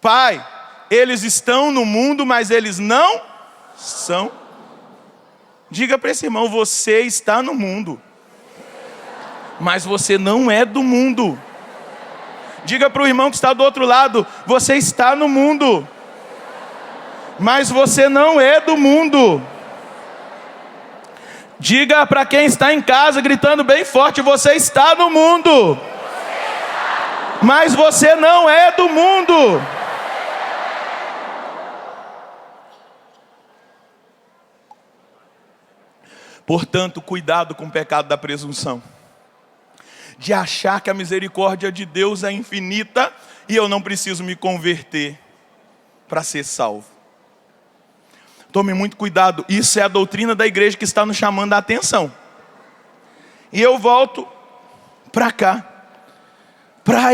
Pai, eles estão no mundo, mas eles não são. Diga para esse irmão, você está no mundo, mas você não é do mundo. Diga para o irmão que está do outro lado, você está no mundo, mas você não é do mundo. Diga para quem está em casa, gritando bem forte, você está no mundo, mas você não é do mundo. Portanto, cuidado com o pecado da presunção. De achar que a misericórdia de Deus é infinita e eu não preciso me converter para ser salvo. Tome muito cuidado, isso é a doutrina da igreja que está nos chamando a atenção. E eu volto para cá, para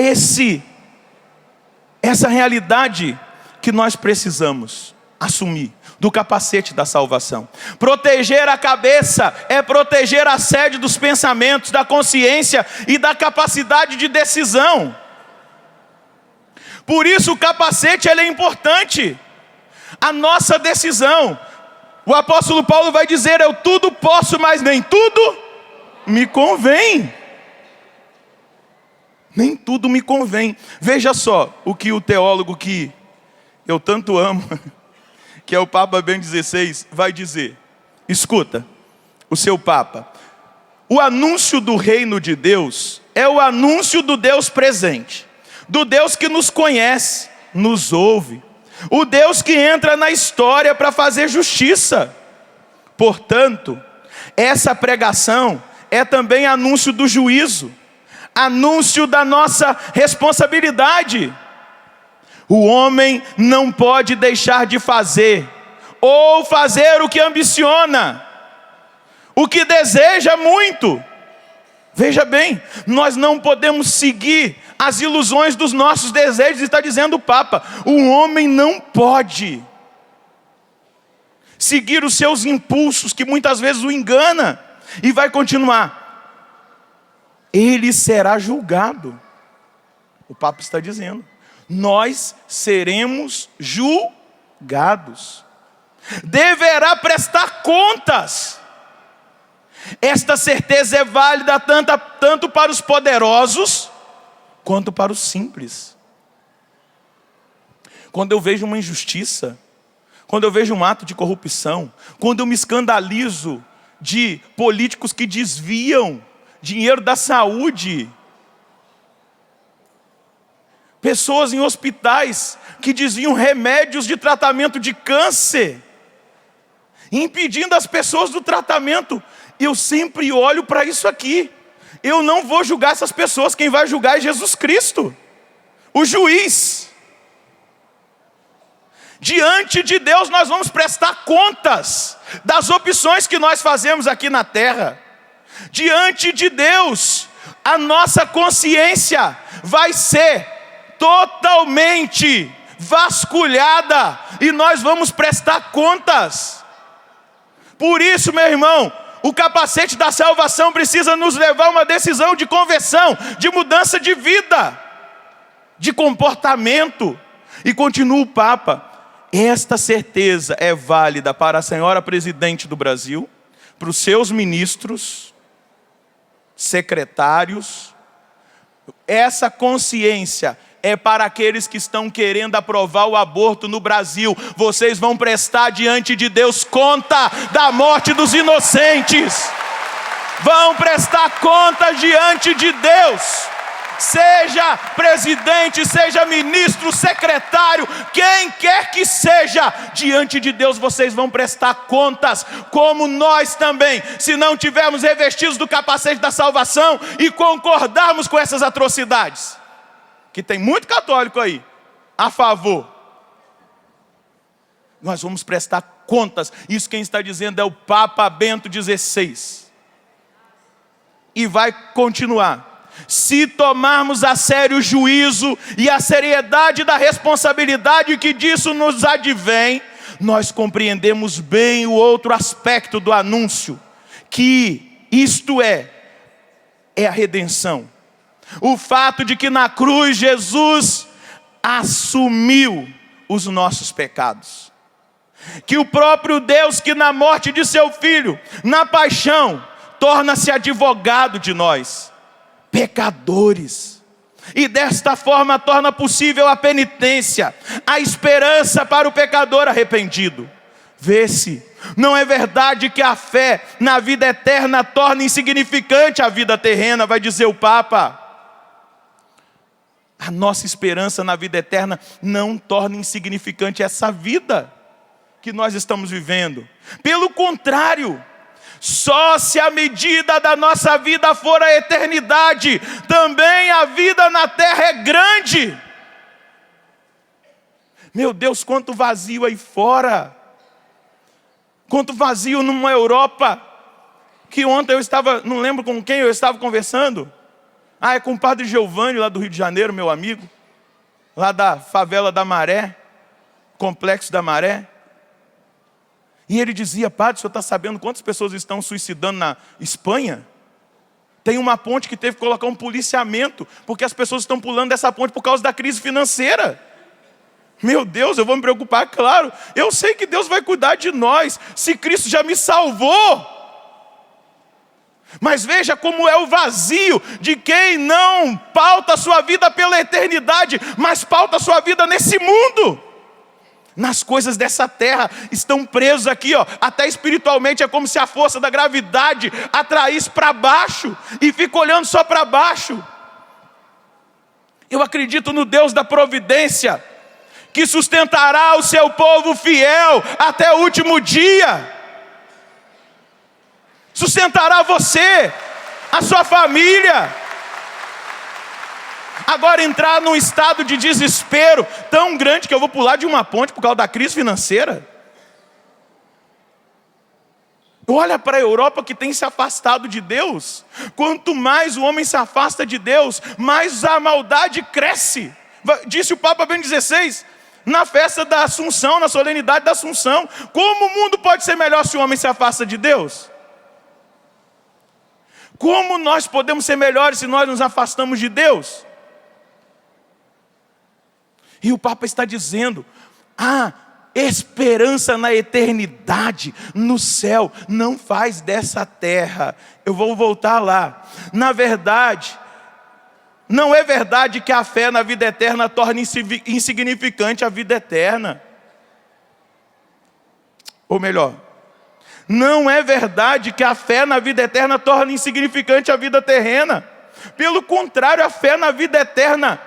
essa realidade que nós precisamos assumir. do capacete da salvação. Proteger a cabeça é proteger a sede dos pensamentos, da consciência e da capacidade de decisão. Por isso o capacete ele é importante. A nossa decisão. O apóstolo Paulo vai dizer: eu tudo posso, mas nem tudo me convém. Nem tudo me convém. Veja só o que o teólogo que eu tanto amo, que é o Papa Bento XVI, vai dizer. Escuta, o seu Papa. O anúncio do reino de Deus é o anúncio do Deus presente, do Deus que nos conhece, nos ouve, o Deus que entra na história para fazer justiça. Portanto, essa pregação é também anúncio do juízo, anúncio da nossa responsabilidade. O homem não pode deixar de fazer, ou fazer o que ambiciona, o que deseja muito. Veja bem, nós não podemos seguir as ilusões dos nossos desejos, está dizendo o Papa. O homem não pode seguir os seus impulsos, que muitas vezes o engana, e vai continuar. Ele será julgado. O Papa está dizendo. Nós seremos julgados. Deverá prestar contas. Esta certeza é válida tanto para os poderosos quanto para os simples. Quando eu vejo uma injustiça, quando eu vejo um ato de corrupção, quando eu me escandalizo de políticos que desviam dinheiro da saúde, pessoas em hospitais que desviam remédios de tratamento de câncer, impedindo as pessoas do tratamento, eu sempre olho para isso aqui. Eu não vou julgar essas pessoas, quem vai julgar é Jesus Cristo, o juiz. Diante de Deus nós vamos prestar contas das opções que nós fazemos aqui na terra. Diante de Deus, a nossa consciência vai ser totalmente vasculhada e nós vamos prestar contas. Por isso, meu irmão, o capacete da salvação precisa nos levar a uma decisão de conversão, de mudança de vida, de comportamento. E continua o Papa: esta certeza é válida para a senhora presidente do Brasil, para os seus ministros, secretários. Essa consciência é para aqueles que estão querendo aprovar o aborto no Brasil. Vocês vão prestar diante de Deus conta da morte dos inocentes. Vão prestar conta diante de Deus. Seja presidente, seja ministro, secretário, quem quer que seja, diante de Deus vocês vão prestar contas, como nós também, se não tivermos revestidos do capacete da salvação e concordarmos com essas atrocidades. Que tem muito católico aí, a favor. Nós vamos prestar contas. Isso quem está dizendo é o Papa Bento XVI. E vai continuar. Se tomarmos a sério o juízo e a seriedade da responsabilidade que disso nos advém, nós compreendemos bem o outro aspecto do anúncio, que isto é a redenção. O fato de que na cruz Jesus assumiu os nossos pecados. Que o próprio Deus, que na morte de seu Filho, na paixão, torna-se advogado de nós, pecadores. E desta forma torna possível a penitência, a esperança para o pecador arrependido. Vê-se, não é verdade que a fé na vida eterna torna insignificante a vida terrena, vai dizer o Papa. A nossa esperança na vida eterna não torna insignificante essa vida que nós estamos vivendo. Pelo contrário, só se a medida da nossa vida for a eternidade, também a vida na terra é grande. Meu Deus, quanto vazio aí fora. Quanto vazio numa Europa, que ontem eu estava, não lembro com quem eu estava conversando. É com o padre Giovanni, lá do Rio de Janeiro, meu amigo, lá da favela da Maré, Complexo da Maré. E ele dizia: padre, o senhor está sabendo quantas pessoas estão suicidando na Espanha? Tem uma ponte que teve que colocar um policiamento, porque as pessoas estão pulando dessa ponte por causa da crise financeira. Meu Deus, eu vou me preocupar, claro. Eu sei que Deus vai cuidar de nós, se Cristo já me salvou. Mas veja como é o vazio de quem não pauta a sua vida pela eternidade, mas pauta a sua vida nesse mundo. Nas coisas dessa terra, estão presos aqui, ó. Até espiritualmente é como se a força da gravidade atraísse para baixo e fica olhando só para baixo. Eu acredito no Deus da providência, que sustentará o seu povo fiel até o último dia. Sustentará você, a sua família. Agora entrar num estado de desespero tão grande que eu vou pular de uma ponte por causa da crise financeira. Olha para a Europa que tem se afastado de Deus. Quanto mais o homem se afasta de Deus, mais a maldade cresce. Disse o Papa Bento XVI, na festa da Assunção, na solenidade da Assunção: como o mundo pode ser melhor se o homem se afasta de Deus? Como nós podemos ser melhores se nós nos afastamos de Deus? E o Papa está dizendo: a esperança na eternidade, no céu, não faz dessa terra. Eu vou voltar lá. Na verdade, não é verdade que a fé na vida eterna torna insignificante a vida eterna. Ou melhor, não é verdade que a fé na vida eterna torna insignificante a vida terrena. Pelo contrário, a fé na vida eterna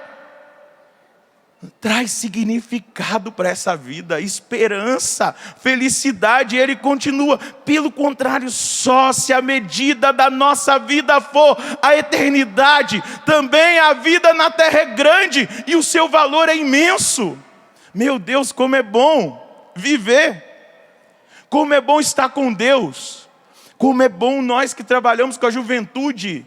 traz significado para essa vida, esperança, felicidade. Ele continua: pelo contrário, só se a medida da nossa vida for a eternidade, também a vida na terra é grande e o seu valor é imenso. Meu Deus, como é bom viver, como é bom estar com Deus, como é bom nós que trabalhamos com a juventude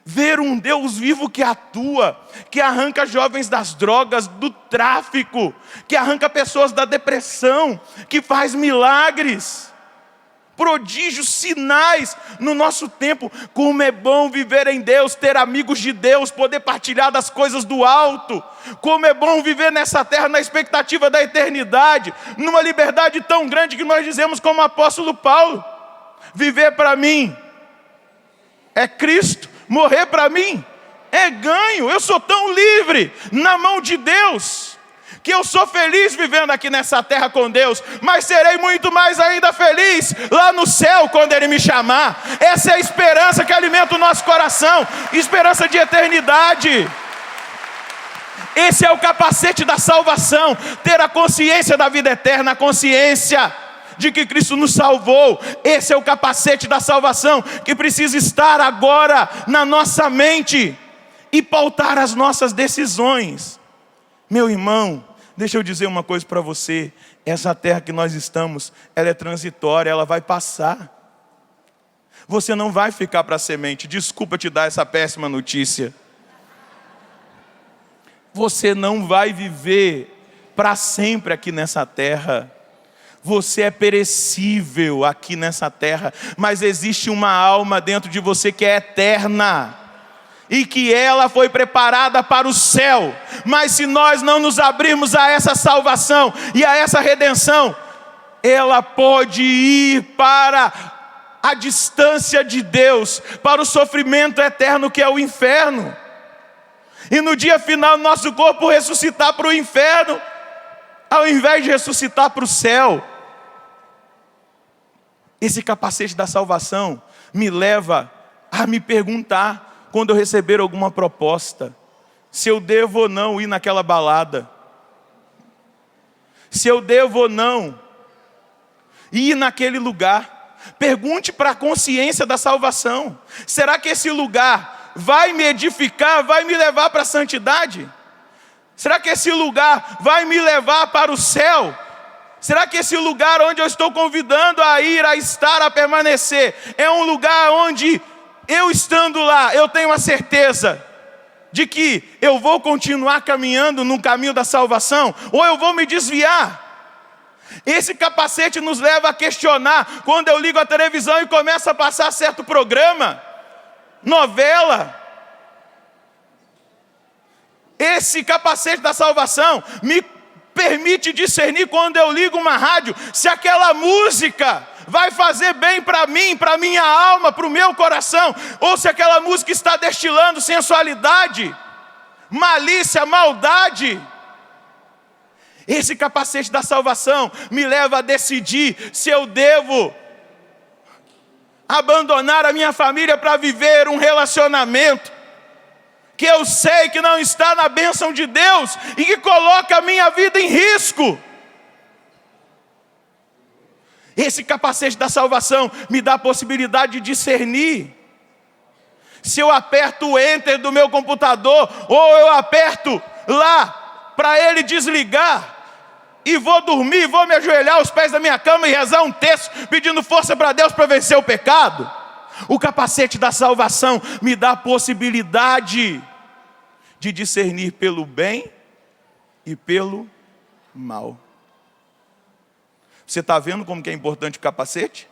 ver um Deus vivo que atua, que arranca jovens das drogas, do tráfico, que arranca pessoas da depressão, que faz milagres, prodígios, sinais no nosso tempo. Como é bom viver em Deus, ter amigos de Deus, poder partilhar das coisas do alto. Como é bom viver nessa terra na expectativa da eternidade, numa liberdade tão grande que nós dizemos como o apóstolo Paulo: viver para mim é Cristo, morrer para mim é ganho. Eu sou tão livre na mão de Deus, que eu sou feliz vivendo aqui nessa terra com Deus, mas serei muito mais ainda feliz lá no céu quando Ele me chamar. Essa é a esperança que alimenta o nosso coração, esperança de eternidade. Esse é o capacete da salvação, ter a consciência da vida eterna, a consciência de que Cristo nos salvou. Esse é o capacete da salvação que precisa estar agora na nossa mente e pautar as nossas decisões. Meu irmão, deixa eu dizer uma coisa para você: essa terra que nós estamos, ela é transitória, ela vai passar. Você não vai ficar para a semente. Desculpa te dar essa péssima notícia. Você não vai viver para sempre aqui nessa terra. Você é perecível aqui nessa terra, mas existe uma alma dentro de você que é eterna, e que ela foi preparada para o céu. Mas se nós não nos abrirmos a essa salvação e a essa redenção, ela pode ir para a distância de Deus, para o sofrimento eterno que é o inferno. E no dia final, nosso corpo ressuscitar para o inferno, ao invés de ressuscitar para o céu. Esse capacete da salvação me leva a me perguntar, quando eu receber alguma proposta, se eu devo ou não ir naquela balada, se eu devo ou não ir naquele lugar. Pergunte para a consciência da salvação: será que esse lugar vai me edificar, vai me levar para a santidade? Será que esse lugar vai me levar para o céu? Será que esse lugar onde eu estou convidando a ir, a estar, a permanecer, é um lugar onde eu estando lá, eu tenho a certeza de que eu vou continuar caminhando no caminho da salvação, ou eu vou me desviar? Esse capacete nos leva a questionar. Quando eu ligo a televisão e começa a passar certo programa, novela, esse capacete da salvação me permite discernir, quando eu ligo uma rádio, se aquela música vai fazer bem para mim, para minha alma, para o meu coração, ou se aquela música está destilando sensualidade, malícia, maldade. Esse capacete da salvação me leva a decidir se eu devo abandonar a minha família para viver um relacionamento que eu sei que não está na bênção de Deus e que coloca a minha vida em risco. Esse capacete da salvação me dá a possibilidade de discernir se eu aperto o enter do meu computador ou eu aperto lá para ele desligar e vou dormir, vou me ajoelhar aos pés da minha cama e rezar um texto pedindo força para Deus para vencer o pecado. O capacete da salvação me dá a possibilidade de discernir pelo bem e pelo mal. Você está vendo como que é importante o capacete?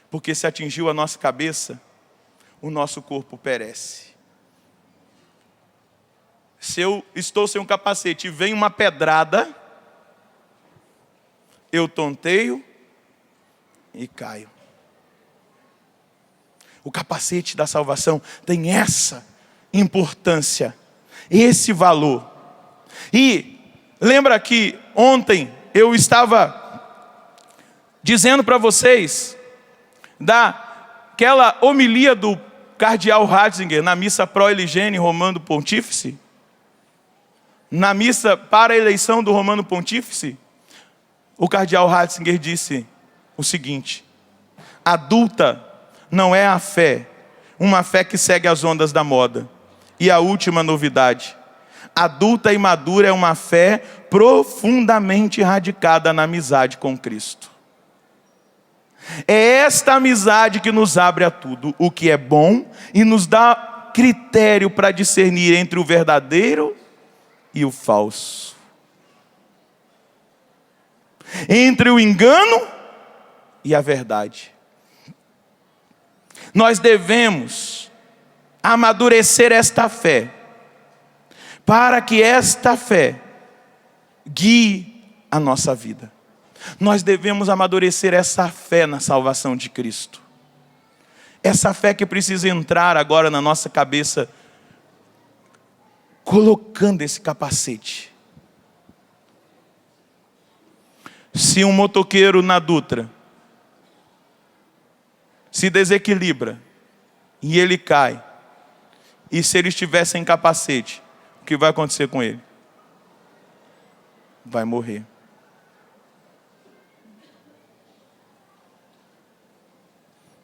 Porque se atingiu a nossa cabeça, o nosso corpo perece. Se eu estou sem um capacete e vem uma pedrada, eu tonteio e caio. O capacete da salvação tem essa importância, esse valor. E lembra que ontem eu estava dizendo para vocês daquela homilia do cardeal Ratzinger na missa pró-eligene Romano Pontífice? Na missa para a eleição do Romano Pontífice, o cardeal Ratzinger disse o seguinte: adulta não é a fé, uma fé que segue as ondas da moda. E a última novidade: adulta e madura é uma fé profundamente radicada na amizade com Cristo. É esta amizade que nos abre a tudo o que é bom e nos dá critério para discernir entre o verdadeiro e o falso, entre o engano e a verdade. Nós devemos amadurecer esta fé, para que esta fé guie a nossa vida. Nós devemos amadurecer essa fé na salvação de Cristo. Essa fé que precisa entrar agora na nossa cabeça, colocando esse capacete. Se um motoqueiro na Dutra se desequilibra e ele cai, e se ele estiver sem capacete, o que vai acontecer com ele? Vai morrer.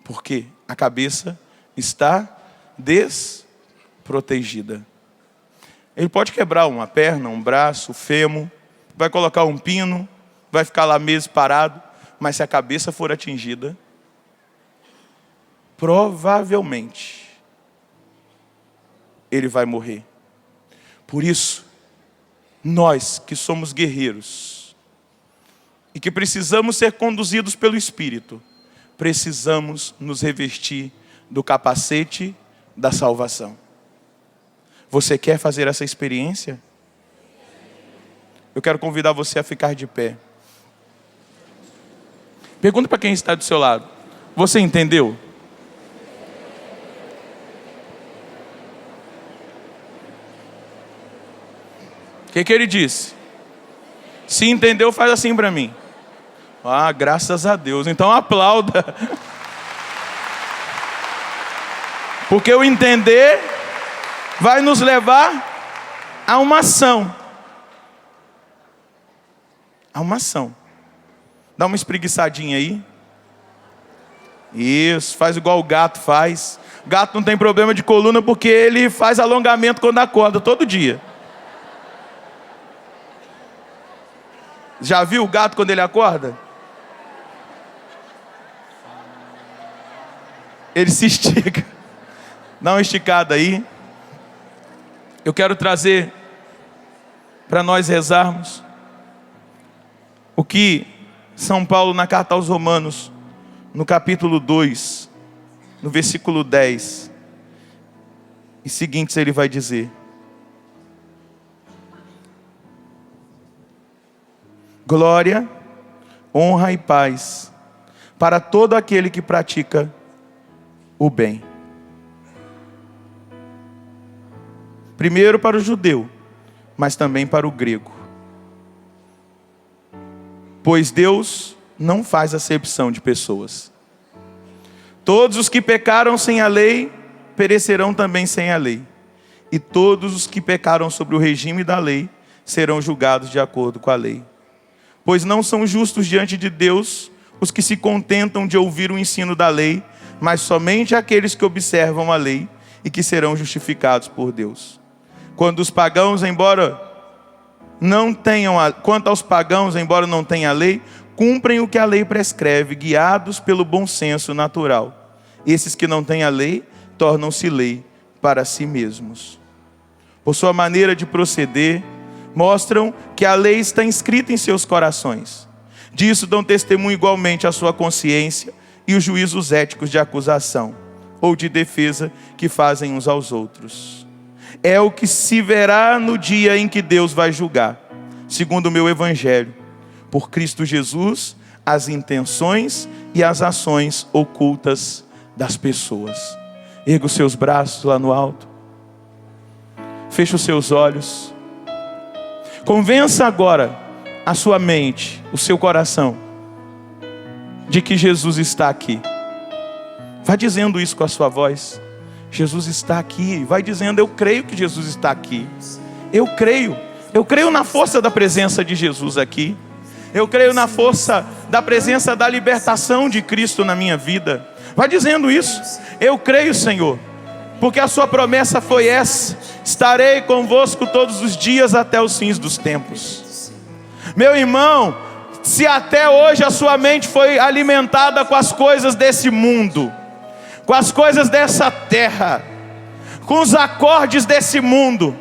Porque a cabeça está desprotegida. Ele pode quebrar uma perna, um braço, o fêmur, vai colocar um pino, vai ficar lá meses parado, mas se a cabeça for atingida, provavelmente ele vai morrer. Por isso, nós que somos guerreiros e que precisamos ser conduzidos pelo Espírito, precisamos nos revestir do capacete da salvação. Você quer fazer essa experiência? Eu quero convidar você a ficar de pé. Pergunta para quem está do seu lado: você entendeu? O que ele disse? Se entendeu, faz assim para mim. Ah, graças a Deus. Então aplauda. Porque o entender vai nos levar a uma ação. A uma ação. Dá uma espreguiçadinha aí. Isso, faz igual o gato faz. O gato não tem problema de coluna porque ele faz alongamento quando acorda, todo dia. Já viu o gato quando ele acorda? Ele se estica. Dá uma esticada aí. Eu quero trazer para nós rezarmos o que São Paulo, na carta aos Romanos, no capítulo 2, no versículo 10 e seguintes, ele vai dizer: glória, honra e paz para todo aquele que pratica o bem. Primeiro para o judeu, mas também para o grego. Pois Deus não faz acepção de pessoas. Todos os que pecaram sem a lei, perecerão também sem a lei. E todos os que pecaram sobre o regime da lei, serão julgados de acordo com a lei. Pois não são justos diante de Deus os que se contentam de ouvir o ensino da lei, mas somente aqueles que observam a lei e que serão justificados por Deus. Quanto aos pagãos, embora não tenham a lei, cumprem o que a lei prescreve, guiados pelo bom senso natural. Esses que não têm a lei, tornam-se lei para si mesmos. Por sua maneira de proceder, mostram que a lei está inscrita em seus corações. Disso dão testemunho igualmente a sua consciência e os juízos éticos de acusação ou de defesa que fazem uns aos outros. É o que se verá no dia em que Deus vai julgar, segundo o meu evangelho, por Cristo Jesus, as intenções e as ações ocultas das pessoas. Erga os seus braços lá no alto. Feche os seus olhos. Convença agora a sua mente, o seu coração, de que Jesus está aqui. Vá dizendo isso com a sua voz. Jesus está aqui. Vai dizendo: eu creio que Jesus está aqui. Eu creio na força da presença de Jesus aqui. Eu creio na força da presença da libertação de Cristo na minha vida. Vai dizendo isso. Eu creio, Senhor, porque a sua promessa foi essa: estarei convosco todos os dias até os fins dos tempos. Meu irmão, se até hoje a sua mente foi alimentada com as coisas desse mundo, com as coisas dessa terra, com os acordes desse mundo,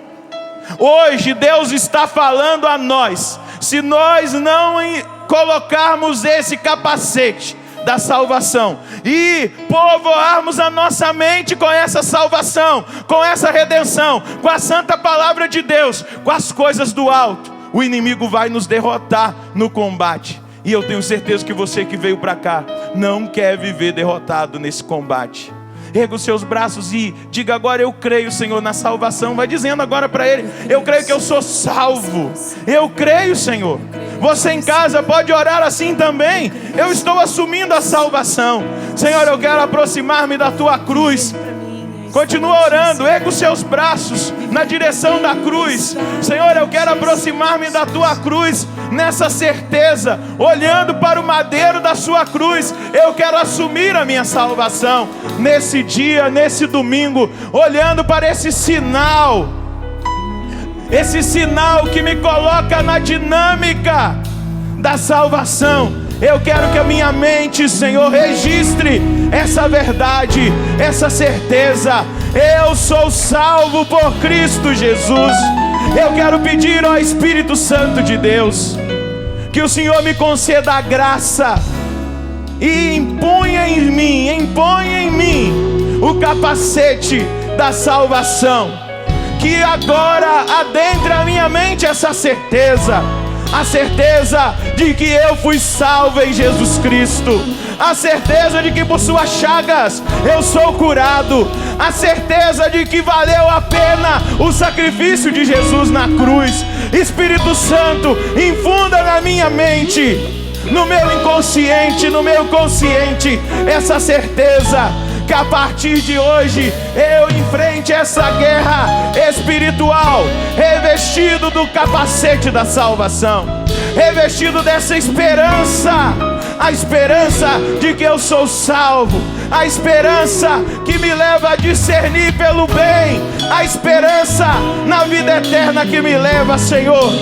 hoje Deus está falando a nós: se nós não colocarmos esse capacete da salvação e povoarmos a nossa mente com essa salvação, com essa redenção, com a santa palavra de Deus, com as coisas do alto, o inimigo vai nos derrotar no combate. E eu tenho certeza que você que veio para cá não quer viver derrotado nesse combate. Erga os seus braços e diga agora: eu creio, Senhor, na salvação. Vai dizendo agora para Ele: eu creio que eu sou salvo. Eu creio, Senhor. Você em casa pode orar assim também: eu estou assumindo a salvação. Senhor, eu quero aproximar-me da Tua cruz. Continua orando, erga os seus braços na direção da cruz. Senhor, eu quero aproximar-me da Tua cruz, nessa certeza, olhando para o madeiro da Sua cruz. Eu quero assumir a minha salvação nesse dia, nesse domingo, olhando para esse sinal que me coloca na dinâmica da salvação. Eu quero que a minha mente, Senhor, registre essa verdade, essa certeza: eu sou salvo por Cristo Jesus. Eu quero pedir ao Espírito Santo de Deus que o Senhor me conceda a graça e imponha em mim o capacete da salvação, que agora adentre a minha mente essa certeza, a certeza de que eu fui salvo em Jesus Cristo, a certeza de que por suas chagas eu sou curado, a certeza de que valeu a pena o sacrifício de Jesus na cruz. Espírito Santo, infunda na minha mente, no meu inconsciente, no meu consciente, essa certeza que a partir de hoje eu enfrente essa guerra espiritual, revestido do capacete da salvação, revestido dessa esperança, a esperança de que eu sou salvo, a esperança que me leva a discernir pelo bem, a esperança na vida eterna que me leva, Senhor,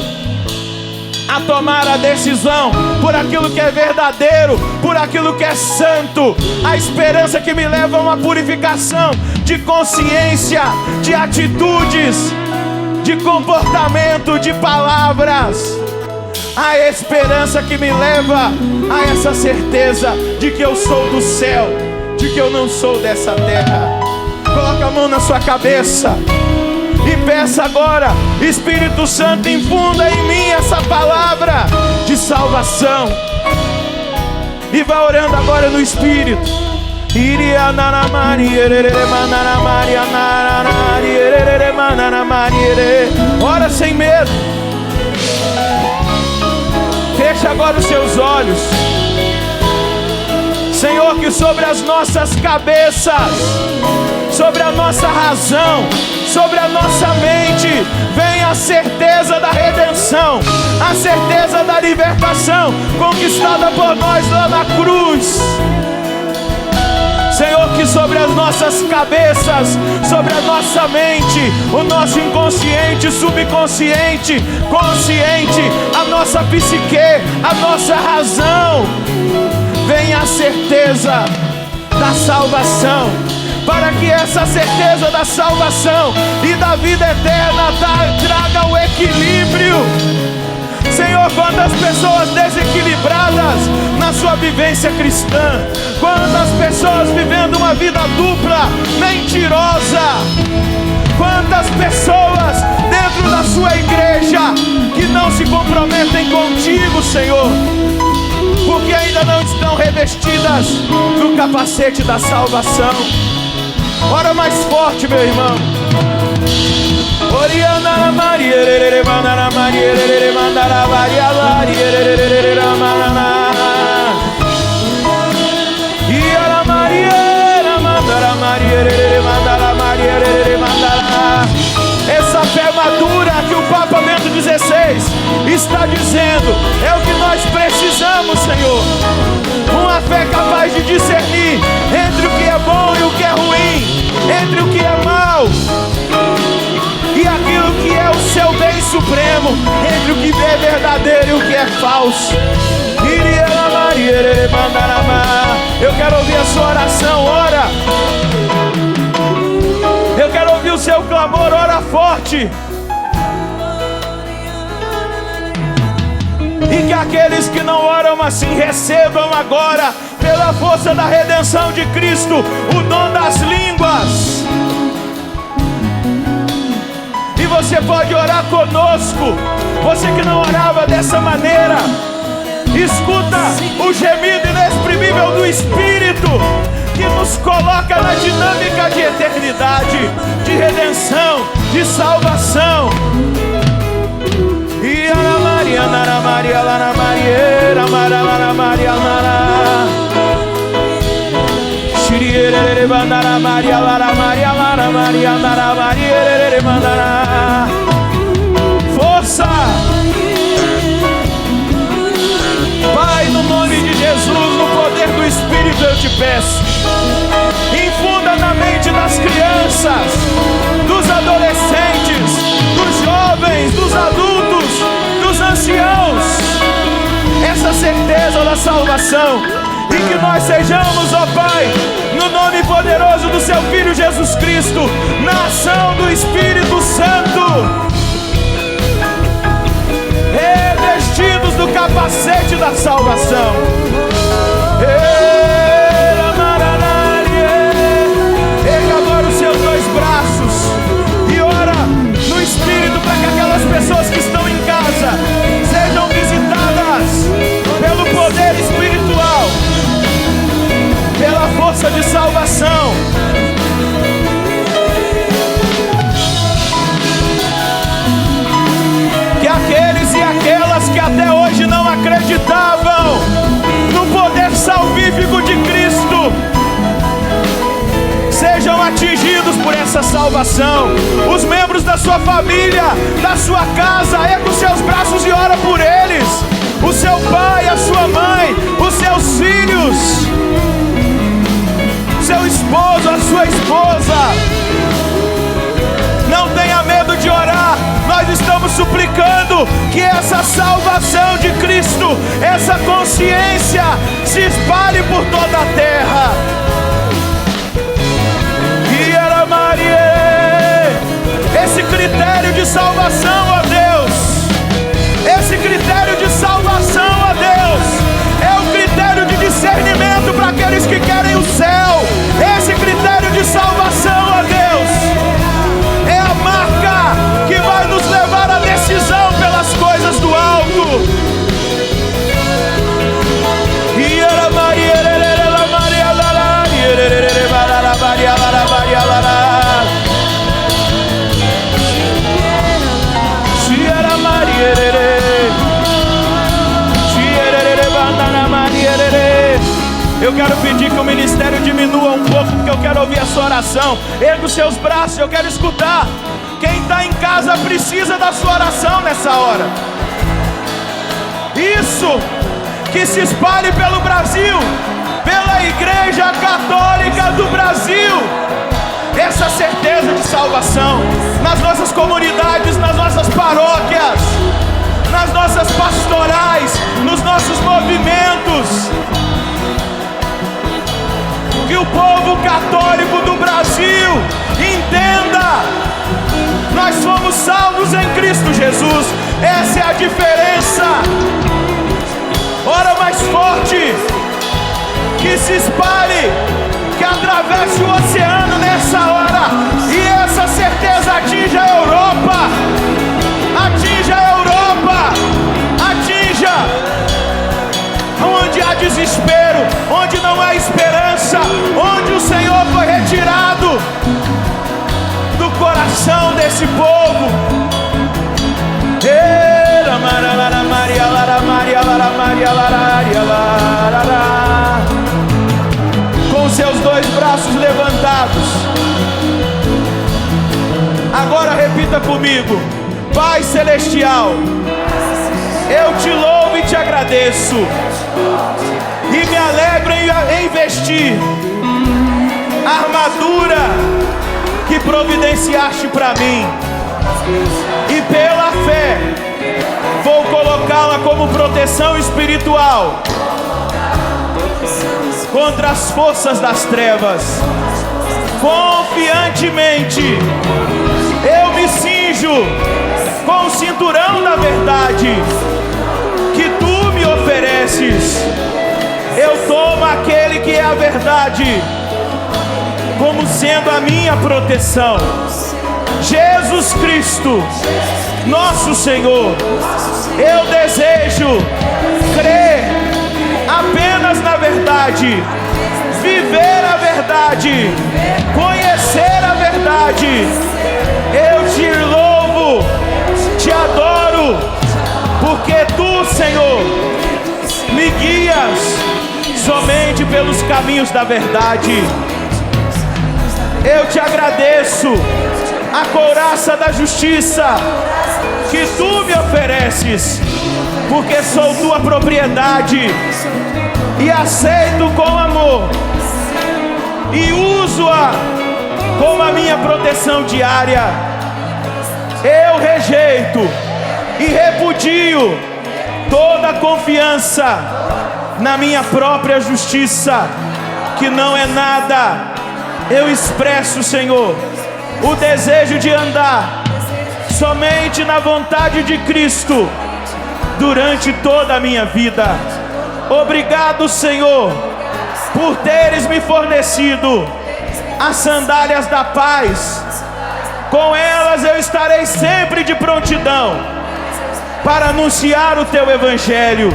a tomar a decisão por aquilo que é verdadeiro, por aquilo que é santo, a esperança que me leva a uma purificação de consciência, de atitudes, de comportamento, de palavras. A esperança que me leva a essa certeza de que eu sou do céu, de que eu não sou dessa terra. Coloca a mão na sua cabeça e peça agora: Espírito Santo, infunda em mim essa palavra de salvação. E vá orando agora no Espírito. Ora sem medo. Feche agora os seus olhos. Senhor, que sobre as nossas cabeças, sobre a nossa razão, sobre a nossa mente, venha a certeza da redenção, a certeza da libertação conquistada por nós lá na cruz. Senhor, que sobre as nossas cabeças, sobre a nossa mente, o nosso inconsciente, subconsciente, consciente, a nossa psique, a nossa razão, venha a certeza da salvação, para que essa certeza da salvação e da vida eterna traga o equilíbrio. Senhor, quantas pessoas desequilibradas na sua vivência cristã, quantas pessoas vivendo uma vida dupla, mentirosa, quantas pessoas dentro da sua igreja que não se comprometem contigo, Senhor, porque ainda não estão revestidas do capacete da salvação. Ora mais forte, meu irmão. Oriana Maria, Mandara Maria, Mandara Maria, Iara Maria, Mandara Maria, Mandara Maria, Mandara. Essa fé madura que o Papa Bento XVI está dizendo é o que nós precisamos, Senhor. Uma fé capaz de discernir entre o que é bom e o que é ruim, entre o que é mal e aquilo que é o seu bem supremo, entre o que é verdadeiro e o que é falso. Eu quero ouvir a sua oração, ora. Eu quero ouvir o seu clamor, ora forte. E que aqueles que não oram assim recebam agora, pela força da redenção de Cristo, o dom das línguas. E você pode orar conosco. Você que não orava dessa maneira, escuta o gemido inexprimível do Espírito, que nos coloca na dinâmica de eternidade, de redenção, de salvação. E Ana Maria, Ana Maria, Ana Maria, Ana Maria, Ana Maria, Ana Maria, Ana Maria, Ana Maria, Ana Maria, força! Pai, no nome de Jesus, no poder do Espírito eu te peço, infunda na mente das crianças, dos adolescentes, dos jovens, dos adultos, dos anciãos, essa certeza da salvação, e que nós sejamos, ó Pai, no nome poderoso do seu Filho Jesus Cristo, na ação do Espírito Santo, revestidos do capacete da salvação. Erga agora os seus dois braços e ora no Espírito para que aquelas pessoas que estão em casa sejam visitadas pelo poder espiritual, pela força de salvação. Que aqueles e aquelas que até hoje não acreditavam no poder salvífico de Cristo sejam atingidos por essa salvação. Os membros da sua família, da sua casa, erga os seus braços e ora por eles. O seu pai, a sua mãe, os seus filhos, seu esposo, a sua esposa. Não tenha medo de orar. Nós estamos suplicando que essa salvação de Cristo, essa consciência se espalhe por toda a terra. E era Maria, esse critério de de salvação, ó Deus. Esse critério de salvação, ó Deus, é o critério de discernimento para aqueles que querem o céu. Esse critério de salvação, ó Deus, é a marca que vai nos levar à decisão pelas coisas do alto. Eu quero pedir que o ministério diminua um pouco, porque eu quero ouvir a sua oração. Erga os seus braços, eu quero escutar. Quem está em casa precisa da sua oração nessa hora. Isso, que se espalhe pelo Brasil, pela Igreja Católica do Brasil, essa certeza de salvação nas nossas comunidades, nas nossas paróquias, nas nossas pastorais, nos nossos movimentos. Que o povo católico do Brasil entenda: nós somos salvos em Cristo Jesus. Essa é a diferença. Ora mais forte, que se espalhe, que atravesse o oceano nessa hora, e essa certeza atinja a Europa, atinja a Europa, atinja onde há desespero, onde não há esperança, onde o Senhor foi retirado do coração desse povo. Com seus dois braços levantados, agora repita comigo: Pai Celestial, eu te louvo e te agradeço, e me alegro em vestir a armadura que providenciaste para mim, e pela fé vou colocá-la como proteção espiritual contra as forças das trevas. Confiantemente eu me cinjo com o cinturão da verdade que tu me ofereces. Eu tomo aquele que é a verdade como sendo a minha proteção. Jesus Cristo, nosso Senhor. Eu desejo crer apenas na verdade, viver a verdade, conhecer a verdade. Eu te louvo, te adoro, porque tu, Senhor, me guias somente pelos caminhos da verdade. Eu te agradeço a couraça da justiça que tu me ofereces, porque sou tua propriedade e aceito com amor e uso-a como a minha proteção diária. Eu rejeito e repudio toda confiança na minha própria justiça, que não é nada. Eu expresso, Senhor, o desejo de andar somente na vontade de Cristo durante toda a minha vida. Obrigado, Senhor, por teres me fornecido as sandálias da paz. Com elas eu estarei sempre de prontidão para anunciar o teu evangelho.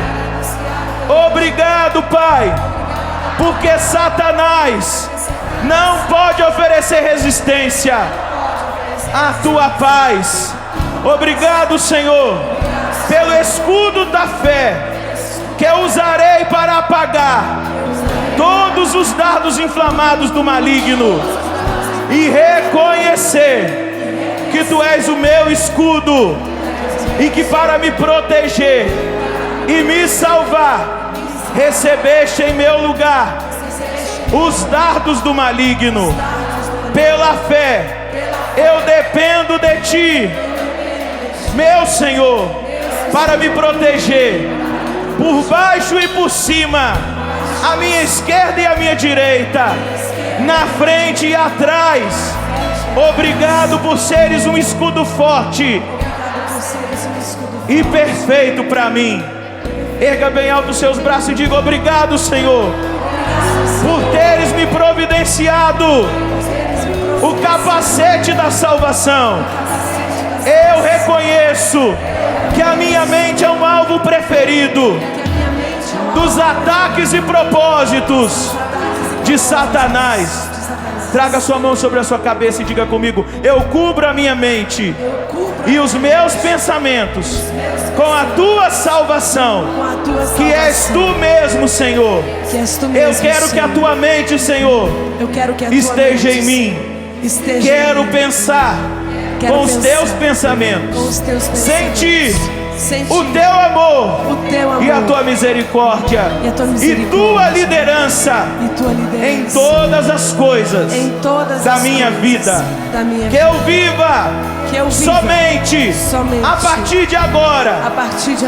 Obrigado, Pai, porque Satanás não pode oferecer resistência à tua paz. Obrigado, Senhor, pelo escudo da fé que eu usarei para apagar todos os dardos inflamados do maligno e reconhecer que tu és o meu escudo e que para me proteger e me salvar recebeste em meu lugar os dardos do maligno. Pela fé eu dependo de ti, meu Senhor, para me proteger por baixo e por cima, à minha esquerda e à minha direita, na frente e atrás. Obrigado por seres um escudo forte e perfeito para mim. Erga bem alto os seus braços e diga: obrigado, Senhor, por teres me providenciado o capacete da salvação. Eu reconheço que a minha mente é um alvo preferido dos ataques e propósitos de Satanás. Traga sua mão sobre a sua cabeça e diga comigo: eu cubro a minha mente e os meus pensamentos com a tua salvação, que és tu mesmo, Senhor. Eu quero que a tua mente, Senhor, esteja em mim. Quero pensar com os teus pensamentos, sentir o teu amor e a tua misericórdia e tua liderança em todas as coisas da minha vida. Que eu viva somente a partir de agora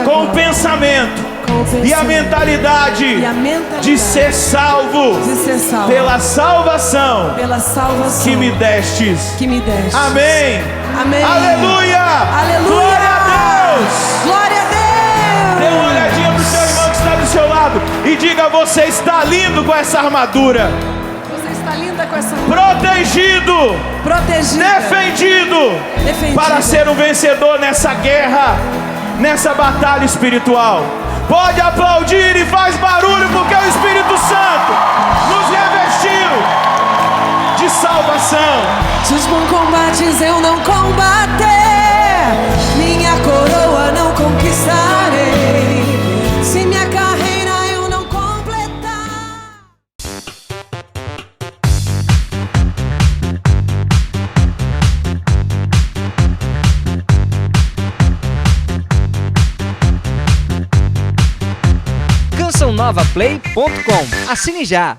com o pensamento e a mentalidade de ser salvo pela salvação que me destes. Amém. Aleluia. Glória a Deus. Glória a Deus. Dê uma olhadinha pro seu irmão que está do seu lado e diga: você está lindo com essa armadura. Você está linda com essa armadura. Protegido, defendido para ser um vencedor nessa guerra, nessa batalha espiritual. Pode aplaudir e faz barulho, porque o Espírito Santo nos revestiu de salvação. Se os bons combates eu não combater, minha coroa não conquistarei. Se minha carreira eu não completar. CançãoNovaPlay.com. Assine já!